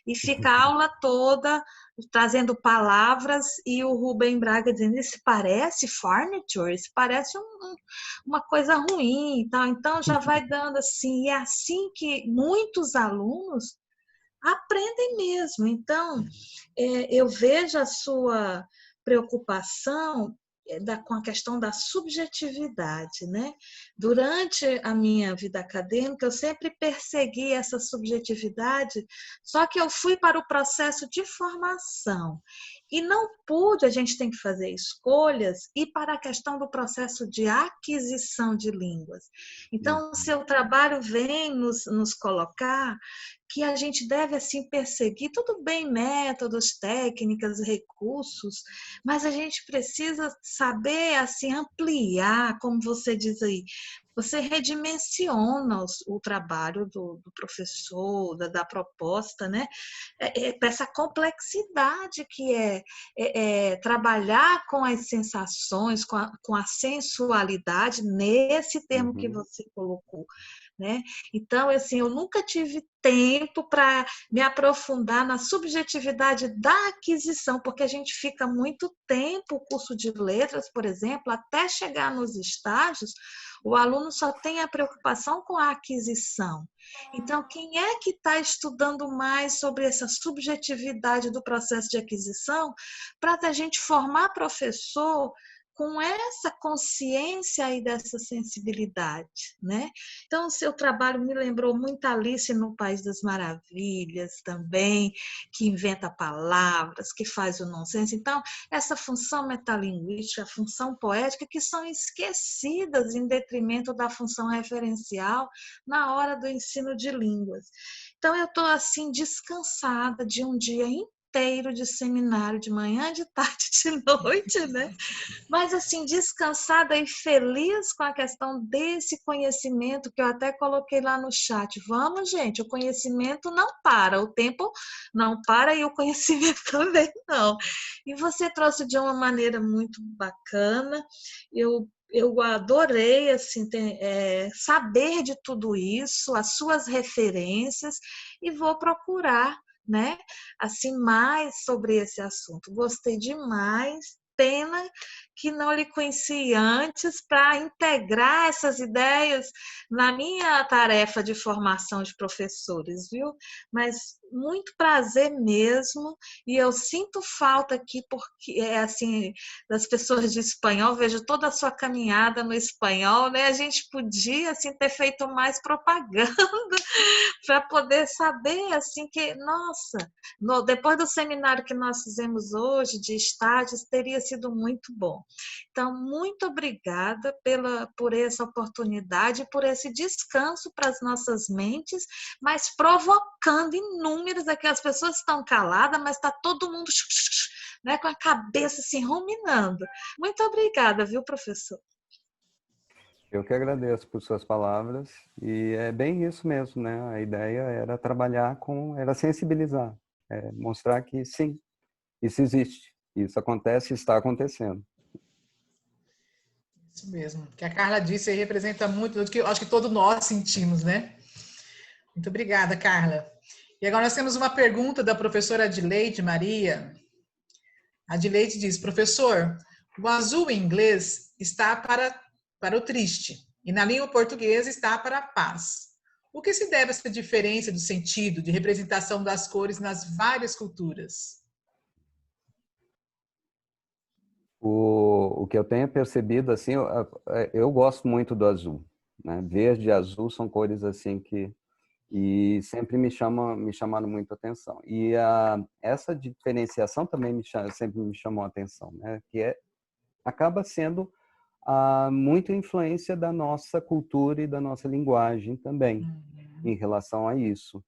E fica a aula toda trazendo palavras e o Rubem Braga dizendo, isso parece furniture, isso parece uma coisa ruim e tal. Então já vai dando assim, e é assim que muitos alunos aprendem mesmo. Então, eu vejo a sua preocupação com a questão da subjetividade, né? Durante a minha vida acadêmica, eu sempre persegui essa subjetividade, só que eu fui para o processo de formação e não pude, a gente tem que fazer escolhas, e para a questão do processo de aquisição de línguas. Então, o seu trabalho vem nos colocar que a gente deve assim perseguir, tudo bem, métodos, técnicas, recursos, mas a gente precisa saber assim ampliar, como você diz aí, você redimensiona o trabalho do professor, da proposta, né? Para essa complexidade que trabalhar com as sensações, com a sensualidade, nesse termo que você colocou. Né? Então, assim, eu nunca tive tempo para me aprofundar na subjetividade da aquisição, porque a gente fica muito tempo, o curso de letras, por exemplo, até chegar nos estágios, o aluno só tem a preocupação com a aquisição. Então, quem é que está estudando mais sobre essa subjetividade do processo de aquisição para a gente formar professor com essa consciência e dessa sensibilidade, né? Então, o seu trabalho me lembrou muito Alice no País das Maravilhas também, que inventa palavras, que faz o nonsense. Então, essa função metalinguística, a função poética, que são esquecidas em detrimento da função referencial na hora do ensino de línguas. Então, eu estou assim descansada de um dia inteiro de seminário, de manhã, de tarde, de noite, né? Mas assim, descansada e feliz com a questão desse conhecimento que eu até coloquei lá no chat. Vamos, gente, o conhecimento não para, o tempo não para e o conhecimento também não. E você trouxe de uma maneira muito bacana. Eu adorei assim, saber de tudo isso, as suas referências, e vou procurar, né, assim, mais sobre esse assunto. Gostei demais. Pena que não lhe conheci antes para integrar essas ideias na minha tarefa de formação de professores, viu? Mas muito prazer mesmo, e eu sinto falta aqui porque assim, das pessoas de espanhol, vejo toda a sua caminhada no espanhol, né? A gente podia assim ter feito mais propaganda para poder saber assim que, nossa, depois do seminário que nós fizemos hoje de estágios, teria sido muito bom. Então, muito obrigada por essa oportunidade, por esse descanso para as nossas mentes, mas provocando inúmeros, aqui as pessoas estão caladas, mas está todo mundo né, com a cabeça assim, ruminando. Muito obrigada, viu, professor? Eu que agradeço por suas palavras, e é bem isso mesmo, né? A ideia era trabalhar era sensibilizar, mostrar que sim, isso existe, isso acontece e está acontecendo. Isso mesmo. O que a Carla disse aí representa muito do que eu acho que todos nós sentimos, né? Muito obrigada, Carla. E agora nós temos uma pergunta da professora Adileide Maria. A Adileide diz: professor, o azul em inglês está para o triste, e na língua portuguesa está para a paz. O que se deve a essa diferença do sentido de representação das cores nas várias culturas? O que eu tenho percebido, assim, eu gosto muito do azul, né? Verde e azul são cores assim e sempre me chamaram muito atenção. E essa diferenciação também sempre me chamou a atenção, né? Acaba sendo muita influência da nossa cultura e da nossa linguagem também em relação a isso.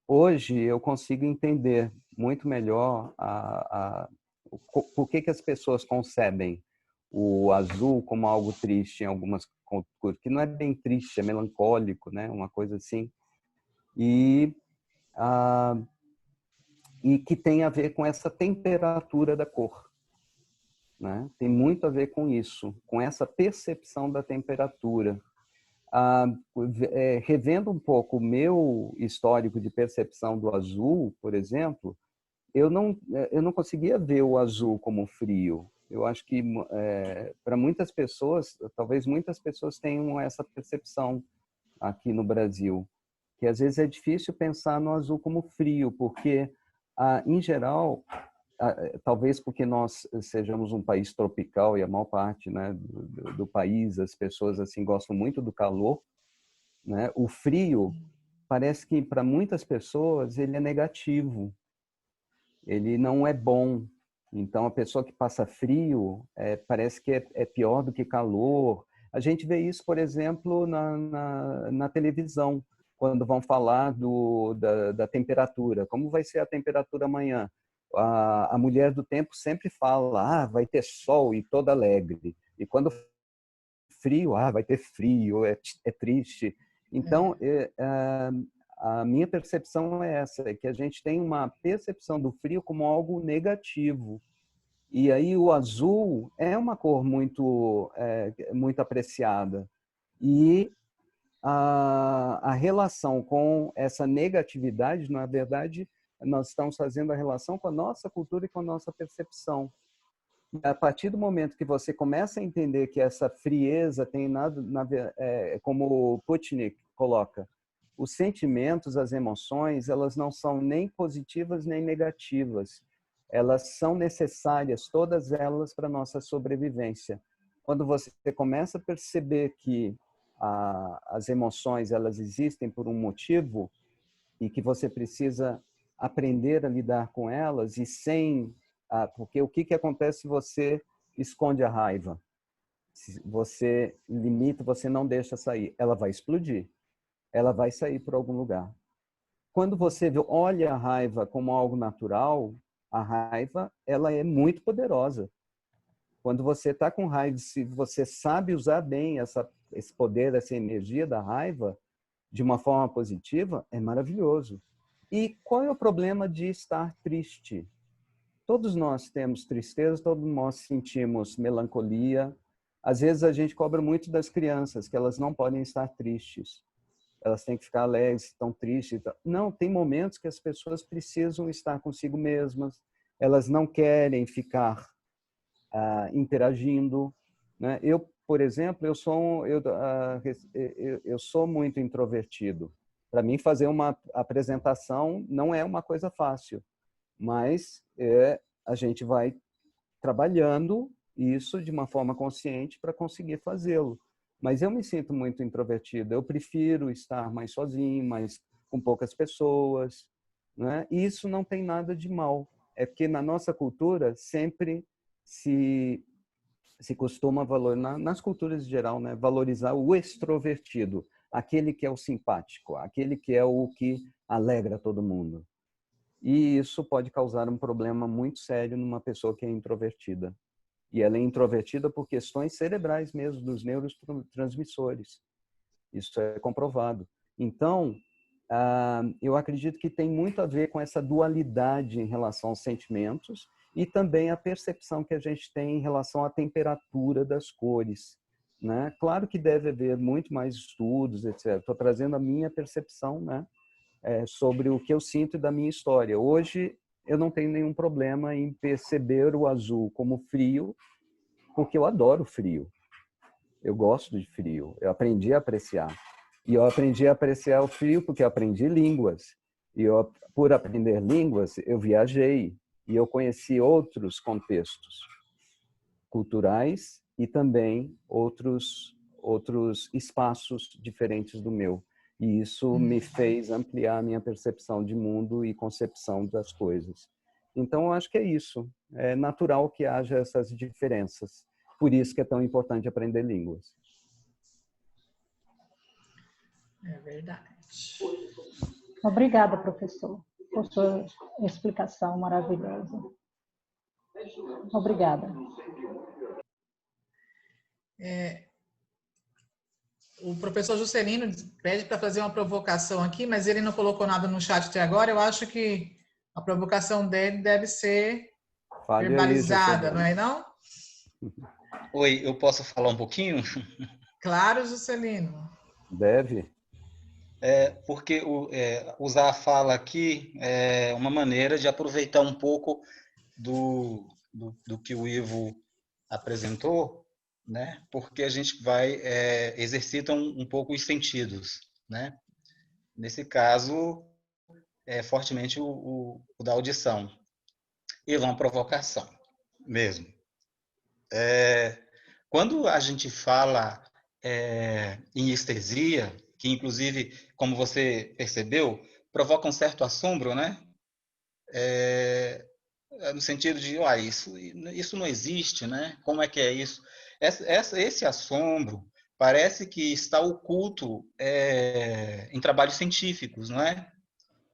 Hoje eu consigo entender muito melhor por que as pessoas concebem o azul como algo triste em algumas culturas, que não é bem triste, é melancólico, né? Uma coisa assim. E que tem a ver com essa temperatura da cor, né? Tem muito a ver com isso, com essa percepção da temperatura. Revendo um pouco o meu histórico de percepção do azul, por exemplo, eu não conseguia ver o azul como frio. Eu acho que para muitas pessoas, talvez muitas pessoas tenham essa percepção aqui no Brasil, que às vezes é difícil pensar no azul como frio, porque em geral, talvez porque nós sejamos um país tropical e a maior parte, né, do país, as pessoas assim gostam muito do calor, né? O frio parece que para muitas pessoas ele é negativo, ele não é bom. Então a pessoa que passa frio parece que é pior do que calor. A gente vê isso, por exemplo, na televisão, quando vão falar da temperatura. Como vai ser a temperatura amanhã? A mulher do tempo sempre fala, vai ter sol e toda alegre. E quando frio, vai ter frio, é triste. Então, a minha percepção é essa, é que a gente tem uma percepção do frio como algo negativo. E aí o azul é uma cor muito apreciada. E a relação com essa negatividade, na verdade, nós estamos fazendo a relação com a nossa cultura e com a nossa percepção. A partir do momento que você começa a entender que essa frieza tem nada, como o Putnik coloca, os sentimentos, as emoções, elas não são nem positivas nem negativas. elas são necessárias, todas elas, para a nossa sobrevivência. Quando você começa a perceber que as emoções elas existem por um motivo e que você precisa aprender a lidar com elas e sem... porque o que acontece se você esconde a raiva? Se você limita, você não deixa sair, ela vai explodir. Ela vai sair por algum lugar. Quando você olha a raiva como algo natural, a raiva ela é muito poderosa. Quando você está com raiva, se você sabe usar bem esse poder, essa energia da raiva de uma forma positiva, é maravilhoso. E qual é o problema de estar triste? Todos nós temos tristeza, todos nós sentimos melancolia. Às vezes a gente cobra muito das crianças, que elas não podem estar tristes. Elas têm que ficar alegres, estão tristes. Não, tem momentos que as pessoas precisam estar consigo mesmas. Elas não querem ficar interagindo, né? Eu, por exemplo, eu sou muito introvertido. Para mim, fazer uma apresentação não é uma coisa fácil, mas a gente vai trabalhando isso de uma forma consciente para conseguir fazê-lo. Mas eu me sinto muito introvertido. Eu prefiro estar mais sozinho, mais com poucas pessoas, né? E isso não tem nada de mal. É porque na nossa cultura sempre se costuma valorizar, nas culturas em geral, né, valorizar o extrovertido, aquele que é o simpático, aquele que é o que alegra todo mundo. E isso pode causar um problema muito sério numa pessoa que é introvertida. E ela é introvertida por questões cerebrais mesmo, dos neurotransmissores. Isso é comprovado. Então, eu acredito que tem muito a ver com essa dualidade em relação aos sentimentos e também a percepção que a gente tem em relação à temperatura das cores, né? Claro que deve haver muito mais estudos, etc. Estou trazendo a minha percepção, né, sobre o que eu sinto da minha história. Hoje, eu não tenho nenhum problema em perceber o azul como frio, porque eu adoro frio. Eu gosto de frio. Eu aprendi a apreciar. E eu aprendi a apreciar o frio porque eu aprendi línguas. E por aprender línguas, eu viajei e eu conheci outros contextos culturais e também outros espaços diferentes do meu. E isso me fez ampliar a minha percepção de mundo e concepção das coisas. Então, eu acho que é isso. É natural que haja essas diferenças. Por isso que é tão importante aprender línguas. É verdade. Obrigada, professor, por sua explicação maravilhosa. Obrigada. O professor Juscelino pede para fazer uma provocação aqui, mas ele não colocou nada no chat até agora. Eu acho que a provocação dele deve ser verbalizada, não é não? Oi, eu posso falar um pouquinho? Claro, Juscelino. Deve. Porque usar a fala aqui é uma maneira de aproveitar um pouco do que o Ivo apresentou, né? Porque a gente vai exercita um pouco os sentidos, né? Nesse caso, fortemente o da audição. E uma provocação mesmo. Quando a gente fala em estesia, que inclusive, como você percebeu, provoca um certo assombro, né? No sentido de, isso não existe, né? Como é que é isso? Esse assombro parece que está oculto em trabalhos científicos, não é?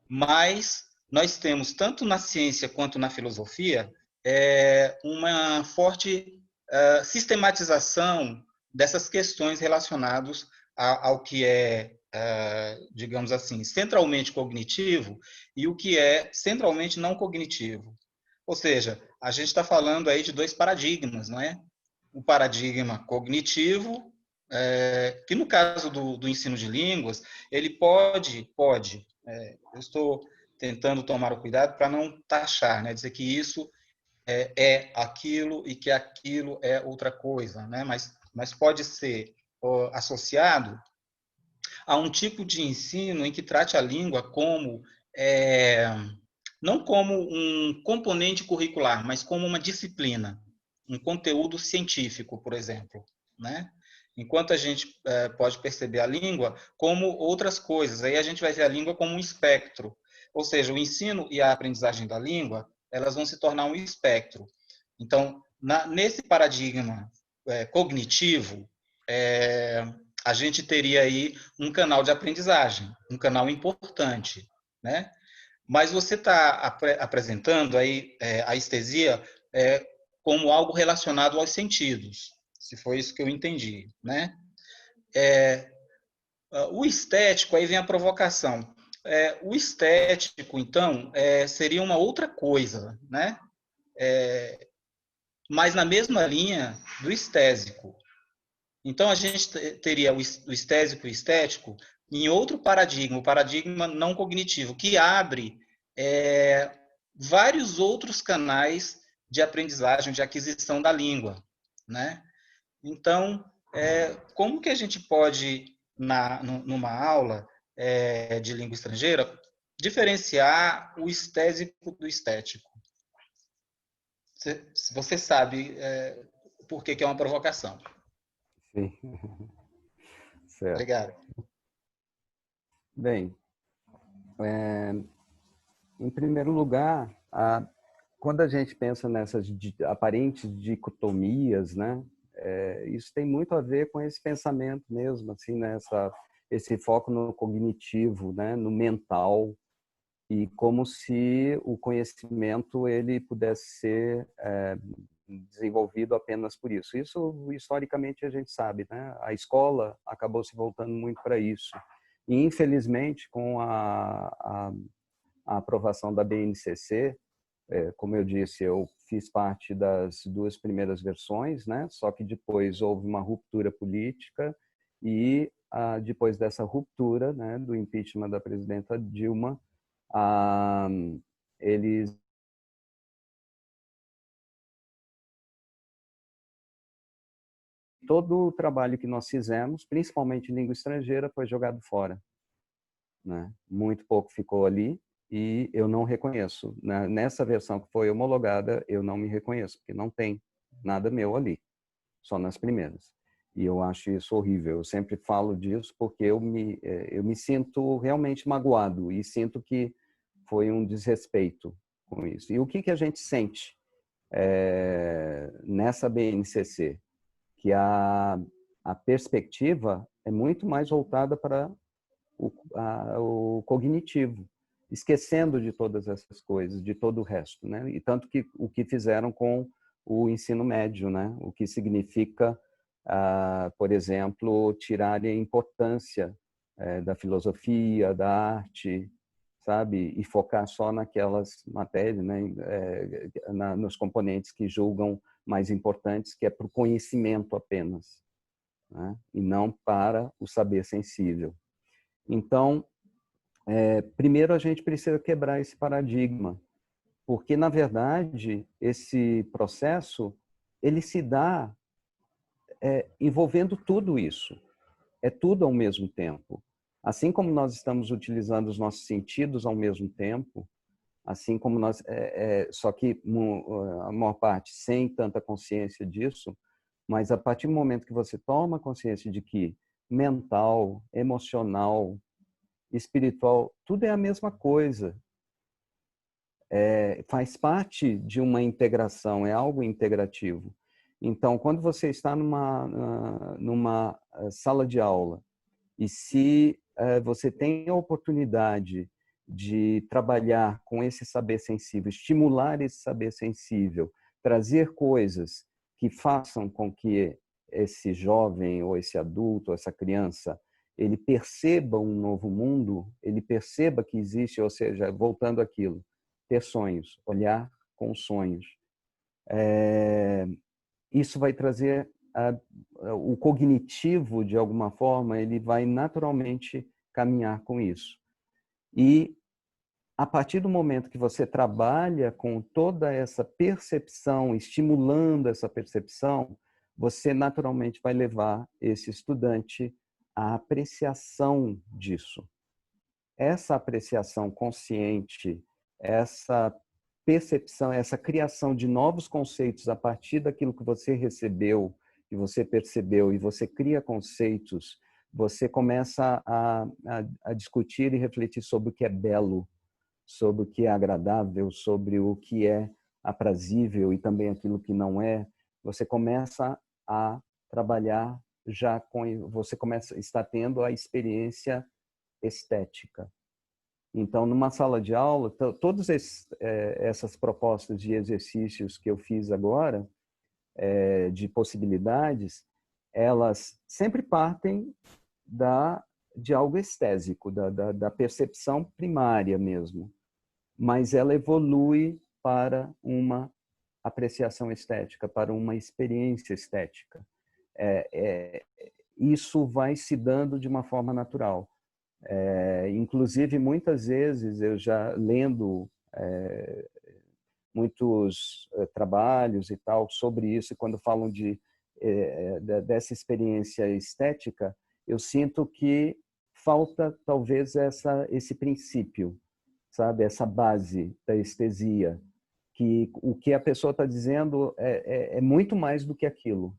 Mas nós temos, tanto na ciência quanto na filosofia, uma forte sistematização dessas questões relacionadas ao que digamos assim, centralmente cognitivo e o que é centralmente não cognitivo. Ou seja, a gente está falando aí de dois paradigmas, não é? O paradigma cognitivo, que no caso do ensino de línguas, ele pode, eu estou tentando tomar o cuidado para não taxar, né? Dizer que isso é aquilo e que aquilo é outra coisa, né? Mas pode ser associado a um tipo de ensino em que trate a língua como não como um componente curricular, mas como uma disciplina, um conteúdo científico, por exemplo, né? Enquanto a gente pode perceber a língua como outras coisas, aí a gente vai ver a língua como um espectro, ou seja, o ensino e a aprendizagem da língua, elas vão se tornar um espectro. Então, nesse paradigma cognitivo, a gente teria aí um canal de aprendizagem, um canal importante, né? Mas você está apresentando aí a estesia como algo relacionado aos sentidos, se foi isso que eu entendi, né? O estético, aí vem a provocação. O estético, então, seria uma outra coisa, né? Mas na mesma linha do estésico. Então, a gente teria o estésico e o estético em outro paradigma, o paradigma não cognitivo, que abre vários outros canais de aprendizagem, de aquisição da língua, né? Então, como que a gente pode, numa aula de língua estrangeira, diferenciar o estésico do estético? Você sabe por que é uma provocação. Sim. Certo. Obrigado. Bem, em primeiro lugar, quando a gente pensa nessas aparentes dicotomias, né, isso tem muito a ver com esse pensamento mesmo, assim, né, esse foco no cognitivo, né, no mental, e como se o conhecimento ele pudesse ser desenvolvido apenas por isso. Isso, historicamente, a gente sabe, né? A escola acabou se voltando muito para isso. E, infelizmente, com a aprovação da BNCC, como eu disse, eu fiz parte das 2 primeiras versões, né? Só que depois houve uma ruptura política e, depois dessa ruptura, né, do impeachment da presidenta Dilma, eles todo o trabalho que nós fizemos, principalmente em língua estrangeira, foi jogado fora, né? Muito pouco ficou ali e eu não reconheço. Nessa versão que foi homologada, eu não me reconheço, porque não tem nada meu ali, só nas primeiras. E eu acho isso horrível. Eu sempre falo disso porque eu me sinto realmente magoado e sinto que foi um desrespeito com isso. E o que a gente sente nessa BNCC? Que a perspectiva é muito mais voltada para o cognitivo, esquecendo de todas essas coisas, de todo o resto, né? E tanto que o que fizeram com o ensino médio, né? O que significa, por exemplo, tirar a importância da filosofia, da arte, sabe? E focar só naquelas matérias, né? Nos componentes que julgam mais importantes, que é para o conhecimento apenas, né? E não para o saber sensível. Então, primeiro a gente precisa quebrar esse paradigma, porque, na verdade, esse processo ele se dá envolvendo tudo isso. É tudo ao mesmo tempo. Assim como nós estamos utilizando os nossos sentidos ao mesmo tempo, assim como nós, só que a maior parte sem tanta consciência disso, mas a partir do momento que você toma consciência de que mental, emocional, espiritual, tudo é a mesma coisa, faz parte de uma integração, é algo integrativo. Então, quando você está numa sala de aula e se você tem a oportunidade de trabalhar com esse saber sensível, estimular esse saber sensível, trazer coisas que façam com que esse jovem ou esse adulto, ou essa criança, ele perceba um novo mundo, ele perceba que existe, ou seja, voltando àquilo, ter sonhos, olhar com sonhos. Isso vai trazer o cognitivo, de alguma forma, ele vai naturalmente caminhar com isso. E a partir do momento que você trabalha com toda essa percepção, estimulando essa percepção, você naturalmente vai levar esse estudante à apreciação disso. Essa apreciação consciente essa percepção, essa criação de novos conceitos a partir daquilo que você recebeu, que você percebeu, e você cria conceitos, você começa a discutir e refletir sobre o que é belo, sobre o que é agradável, sobre o que é aprazível e também aquilo que não é. Você começa a trabalhar já com, você começa está tendo a experiência estética. Então, numa sala de aula, todas essas propostas de exercícios que eu fiz agora, de possibilidades, elas sempre partem de algo estésico, da percepção primária mesmo, mas ela evolui para uma apreciação estética, para uma experiência estética. Isso vai se dando de uma forma natural. Inclusive, muitas vezes, eu já lendo muitos trabalhos e tal sobre isso, e quando falam dessa experiência estética, eu sinto que falta talvez esse princípio, sabe, essa base da estesia, que o que a pessoa está dizendo é muito mais do que aquilo,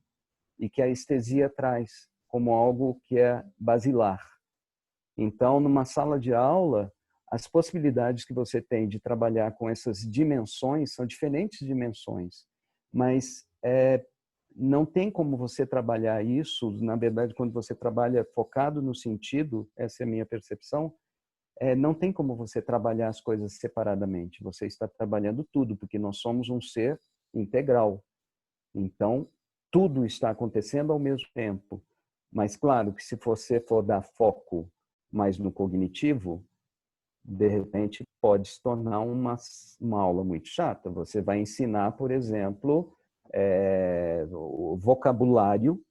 e que a estesia traz como algo que é basilar. Então, numa sala de aula, as possibilidades que você tem de trabalhar com essas dimensões são diferentes dimensões, mas não tem como você trabalhar isso, na verdade, quando você trabalha focado no sentido, essa é a minha percepção, não tem como você trabalhar as coisas separadamente, você está trabalhando tudo, porque nós somos um ser integral. Então, tudo está acontecendo ao mesmo tempo. Mas, claro, que se você for dar foco mais no cognitivo, de repente pode se tornar uma aula muito chata. Você vai ensinar, por exemplo, o vocabulário,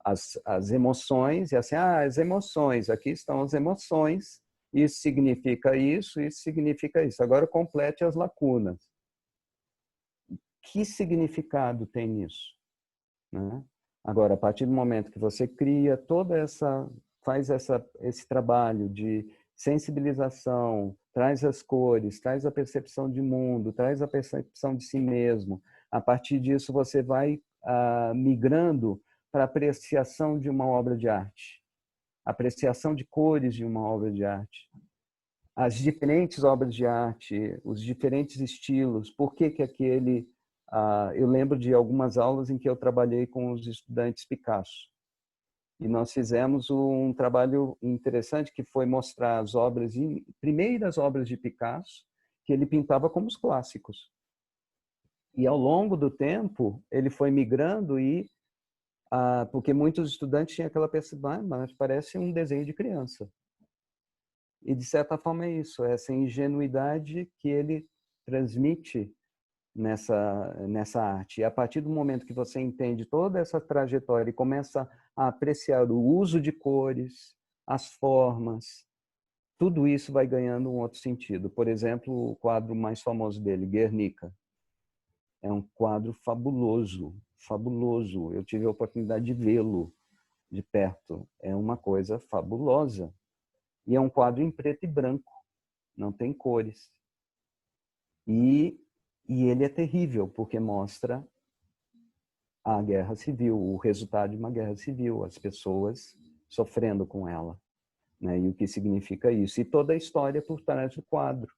as emoções, e assim, as emoções, aqui estão as emoções, isso significa isso significa isso. Agora complete as lacunas. Que significado tem isso? Né? Agora, a partir do momento que você cria faz esse trabalho de sensibilização, traz as cores, traz a percepção de mundo, traz a percepção de si mesmo, a partir disso você vai migrando para a apreciação de uma obra de arte, apreciação de cores de uma obra de arte, as diferentes obras de arte, os diferentes estilos, por que aquele... eu lembro de algumas aulas em que eu trabalhei com os estudantes Picasso. E nós fizemos um trabalho interessante que foi mostrar as primeiras obras de Picasso, que ele pintava como os clássicos. E ao longo do tempo, ele foi migrando porque muitos estudantes tinham aquela percepção, mas parece um desenho de criança. E de certa forma é isso, essa ingenuidade que ele transmite nessa arte. E a partir do momento que você entende toda essa trajetória e começa a apreciar o uso de cores, as formas, tudo isso vai ganhando um outro sentido. Por exemplo, o quadro mais famoso dele, Guernica. É um quadro fabuloso, fabuloso. Eu tive a oportunidade de vê-lo de perto. É uma coisa fabulosa. E é um quadro em preto e branco, não tem cores. E ele é terrível, porque mostra a guerra civil, o resultado de uma guerra civil, as pessoas sofrendo com ela, né? E o que significa isso. E toda a história por trás do quadro,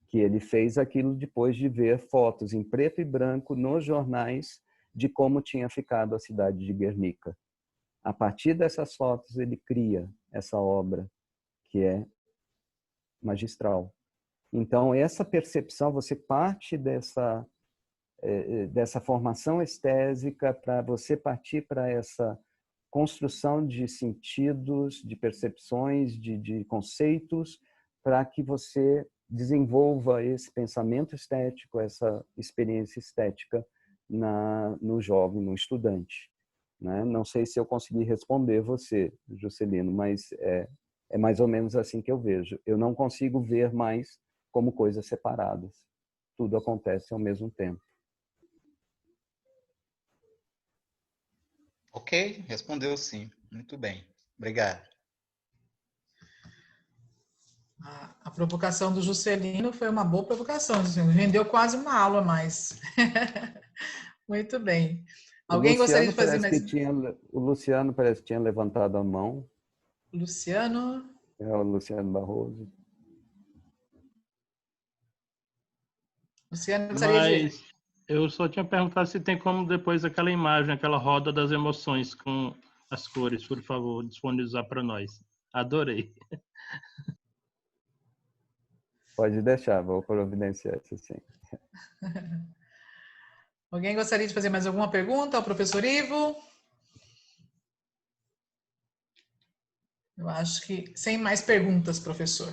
que ele fez aquilo depois de ver fotos em preto e branco nos jornais de como tinha ficado a cidade de Guernica. A partir dessas fotos, ele cria essa obra, que é magistral. Então, essa percepção, você parte dessa formação estésica para você partir para essa construção de sentidos, de percepções, de conceitos, para que você desenvolva esse pensamento estético, essa experiência estética no jovem, no estudante. Né? Não sei se eu consegui responder você, Juscelino, mas é mais ou menos assim que eu vejo. Eu não consigo ver mais como coisas separadas. Tudo acontece ao mesmo tempo. Ok, respondeu sim. Muito bem. Obrigado. A provocação do Juscelino foi uma boa provocação, rendeu quase uma aula a mais. Muito bem. Alguém gostaria de fazer mais? O Luciano parece que tinha levantado a mão. Luciano. É o Luciano Barroso. Luciano gostaria de... Eu só tinha perguntado se tem como depois aquela imagem, aquela roda das emoções com as cores, por favor, disponibilizar para nós. Adorei. Pode deixar, vou providenciar isso sim. Alguém gostaria de fazer mais alguma pergunta ao professor Ivo? Eu acho que sem mais perguntas, professor.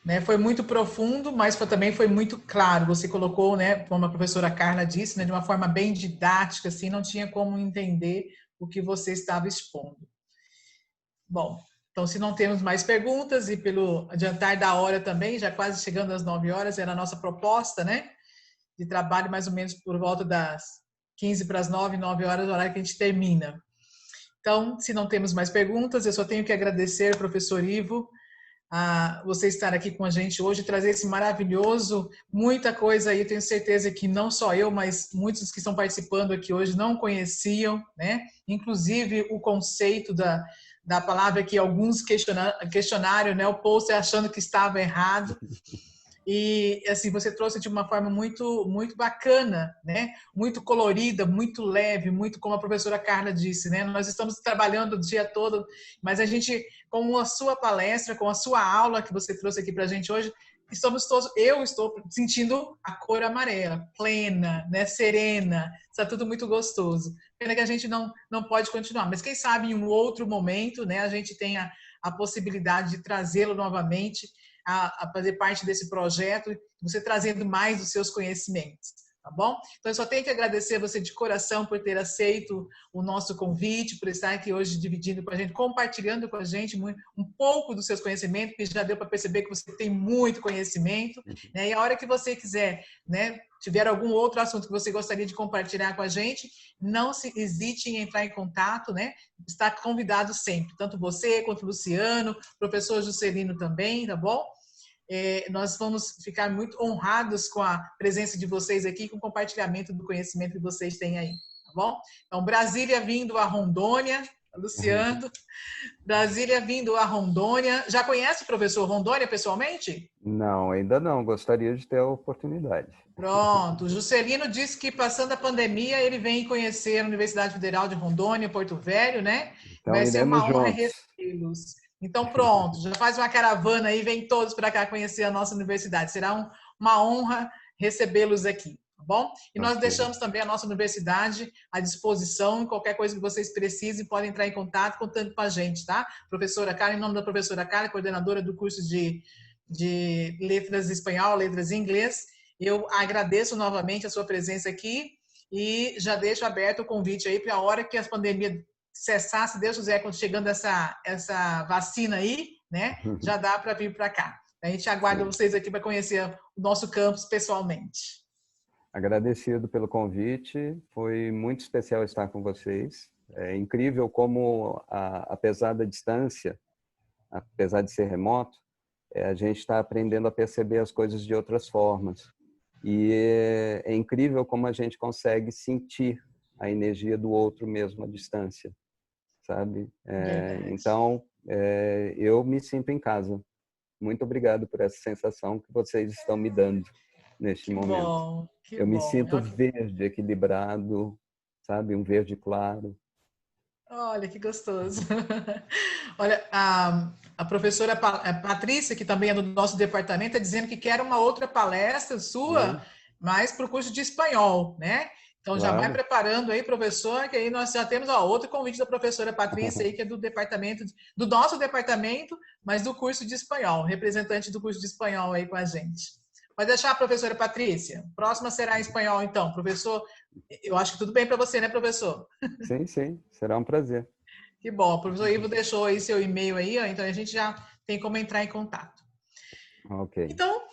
Né, foi muito profundo, mas também foi muito claro. Você colocou, né, como a professora Carla disse, né, de uma forma bem didática, assim, não tinha como entender o que você estava expondo. Bom, então se não temos mais perguntas e pelo adiantar da hora também, já quase chegando às 9 horas, era a nossa proposta, né, de trabalho mais ou menos por volta das 15 para as 9 horas, o horário que a gente termina. Então, se não temos mais perguntas, eu só tenho que agradecer, professor Ivo, a você estar aqui com a gente hoje, trazer esse maravilhoso, muita coisa aí, tenho certeza que não só eu, mas muitos que estão participando aqui hoje não conheciam, né? Inclusive o conceito da palavra que alguns questionário, né? O post achando que estava errado. E assim, você trouxe de uma forma muito bacana, né? Muito colorida, muito leve, muito como a professora Carla disse, né? Nós estamos trabalhando o dia todo, mas a gente, com a sua palestra, com a sua aula que você trouxe aqui para a gente hoje, eu estou sentindo a cor amarela, plena, né? Serena, está tudo muito gostoso. Pena que a gente não pode continuar, mas quem sabe em um outro momento, né? A gente tenha a possibilidade de trazê-lo novamente a fazer parte desse projeto, você trazendo mais dos seus conhecimentos, tá bom? Então, eu só tenho que agradecer você de coração por ter aceito o nosso convite, por estar aqui hoje dividindo com a gente, compartilhando com a gente um pouco dos seus conhecimentos, que já deu para perceber que você tem muito conhecimento, né? E a hora que você quiser, né, tiver algum outro assunto que você gostaria de compartilhar com a gente, não se hesite em entrar em contato, né? Está convidado sempre, tanto você quanto o Luciano, professor Juscelino também, tá bom? Nós vamos ficar muito honrados com a presença de vocês aqui, com o compartilhamento do conhecimento que vocês têm aí, tá bom? Então, Brasília vindo a Rondônia, Luciano, Brasília vindo a Rondônia. Já conhece o professor Rondônia pessoalmente? Não, ainda não. Gostaria de ter a oportunidade. Pronto. O Juscelino disse que, passando a pandemia, ele vem conhecer a Universidade Federal de Rondônia, Porto Velho, né? Então, vai ser uma honra juntos. recebê-los. Então, pronto, já faz uma caravana aí, vem todos para cá conhecer a nossa universidade. Será uma honra recebê-los aqui, tá bom? E nós deixamos também a nossa universidade à disposição, qualquer coisa que vocês precisem, podem entrar em contato, contando com a gente, tá? Professora Carla, em nome da professora Carla, coordenadora do curso de Letras Espanhol, Letras em Inglês, eu agradeço novamente a sua presença aqui e já deixo aberto o convite aí para a hora que a pandemia cessar, se Deus quiser, quando chegando essa vacina aí, né, já dá para vir para cá. A gente aguarda vocês aqui para conhecer o nosso campus pessoalmente. Agradecido pelo convite, foi muito especial estar com vocês. É incrível como, apesar da distância, apesar de ser remoto, a gente está aprendendo a perceber as coisas de outras formas. E é incrível como a gente consegue sentir a energia do outro mesmo à distância, sabe? Então, eu me sinto em casa. Muito obrigado por essa sensação que vocês estão me dando neste momento. Eu me sinto verde, equilibrado, sabe? Um verde claro. Olha, que gostoso. Olha, a professora Patrícia, que também é do nosso departamento, está dizendo que quer uma outra palestra sua, mas para o curso de espanhol, né? Então, já vai preparando aí, professor, que aí nós já temos outro convite da professora Patrícia aí, que é do departamento, do nosso departamento, mas do curso de espanhol, representante do curso de espanhol aí com a gente. Pode deixar, professora Patrícia. Próxima será em espanhol, então. Professor, eu acho que tudo bem para você, né, professor? Sim, sim. Será um prazer. Que bom. O professor Ivo deixou aí seu e-mail aí, ó, então a gente já tem como entrar em contato. Ok. Então,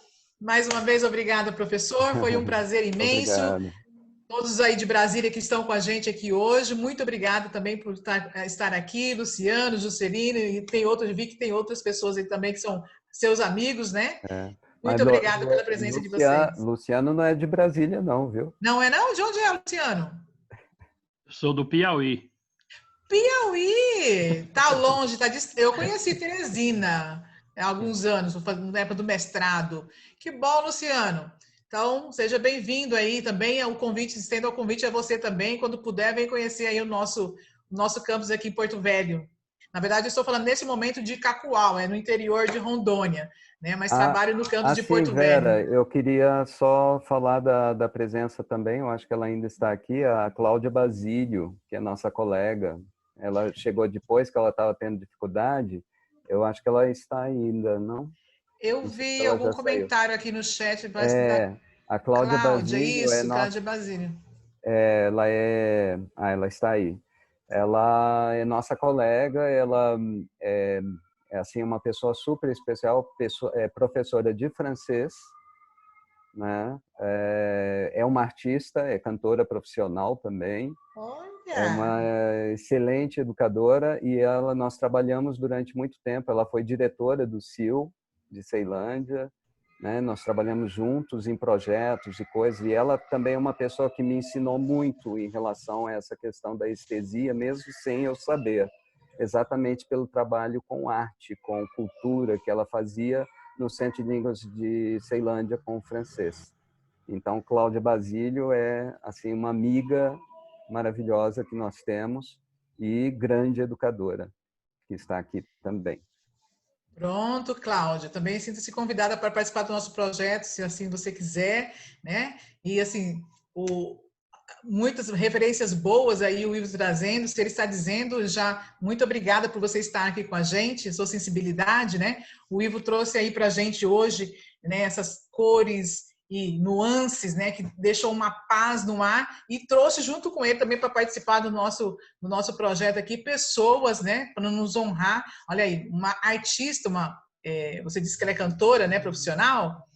mais uma vez, obrigada, professor. Foi um prazer imenso. Obrigado. Todos aí de Brasília que estão com a gente aqui hoje, muito obrigada também por estar aqui, Luciano, Juscelino, e tem outros, vi que tem outras pessoas aí também que seus amigos, né? É. Mas Muito obrigada pela presença de vocês. Luciano não é de Brasília, não, viu? Não é não? De onde é, Luciano? Sou do Piauí. Piauí! Tá longe, tá dist... Eu conheci Teresina há alguns anos, na época do mestrado. Que bom, Luciano. Então, seja bem-vindo aí também. O convite, estendo o convite a você também. Quando puder, vem conhecer aí o nosso campus aqui em Porto Velho. Na verdade, eu estou falando nesse momento de Cacoal, no interior de Rondônia, né? Mas trabalho no campus de Sim, Porto Vera, Velho. eu queria só falar da presença também, eu acho que ela ainda está aqui, a Cláudia Basílio, que é nossa colega. Ela chegou depois que ela estava tendo dificuldade. Eu acho que ela está ainda, não? Eu Não sei se vi ela algum já saiu. comentário aqui no chat, parece que da A Cláudia Cláudia, Basílio é isso, nossa. Cláudia Basílio. Ela é. Ela está aí. Ela é nossa colega, ela é assim uma pessoa super especial, é professora de francês, né? É uma artista, é cantora profissional também. É uma Olha! excelente educadora e nós trabalhamos durante muito tempo. Ela foi diretora do CIL de Ceilândia, né? Nós trabalhamos juntos em projetos e coisas. E ela também é uma pessoa que me ensinou muito em relação a essa questão da estesia, mesmo sem eu saber, exatamente pelo trabalho com arte, com cultura que ela fazia no Centro de Línguas de Ceilândia com o francês. Então, Cláudia Basílio é assim uma amiga maravilhosa que nós temos e grande educadora que está aqui também. Pronto, Cláudia. Também sinta-se convidada para participar do nosso projeto, se assim você quiser, né? E assim, muitas referências boas aí o Ivo trazendo. Se ele está dizendo já, muito obrigada por você estar aqui com a gente, sua sensibilidade, né? O Ivo trouxe aí para a gente hoje, né? Essas cores e nuances, né, que deixou uma paz no ar, e trouxe junto com ele também para participar do nosso projeto aqui pessoas, né, para nos honrar. Olha aí, uma artista, você disse que ela é cantora, né, profissional.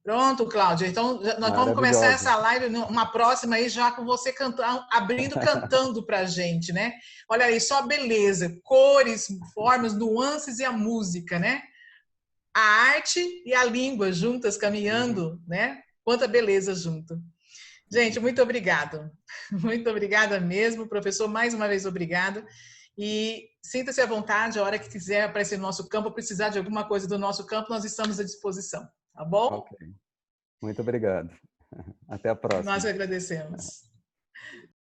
Pronto, Cláudia. Então nós vamos começar Maravilhosa. essa live, uma próxima aí já com você cantando, abrindo cantando para a gente, né? Olha aí, só beleza, cores, formas, nuances e a música, né? A arte e a língua juntas caminhando, né? Quanta beleza junto. Gente, muito obrigado. Muito obrigada mesmo, professor. Mais uma vez, obrigada. E sinta-se à vontade, a hora que quiser aparecer no nosso campo, precisar de alguma coisa do nosso campo, nós estamos à disposição. Tá bom? Ok. Muito obrigado. Até a Nós próxima. agradecemos.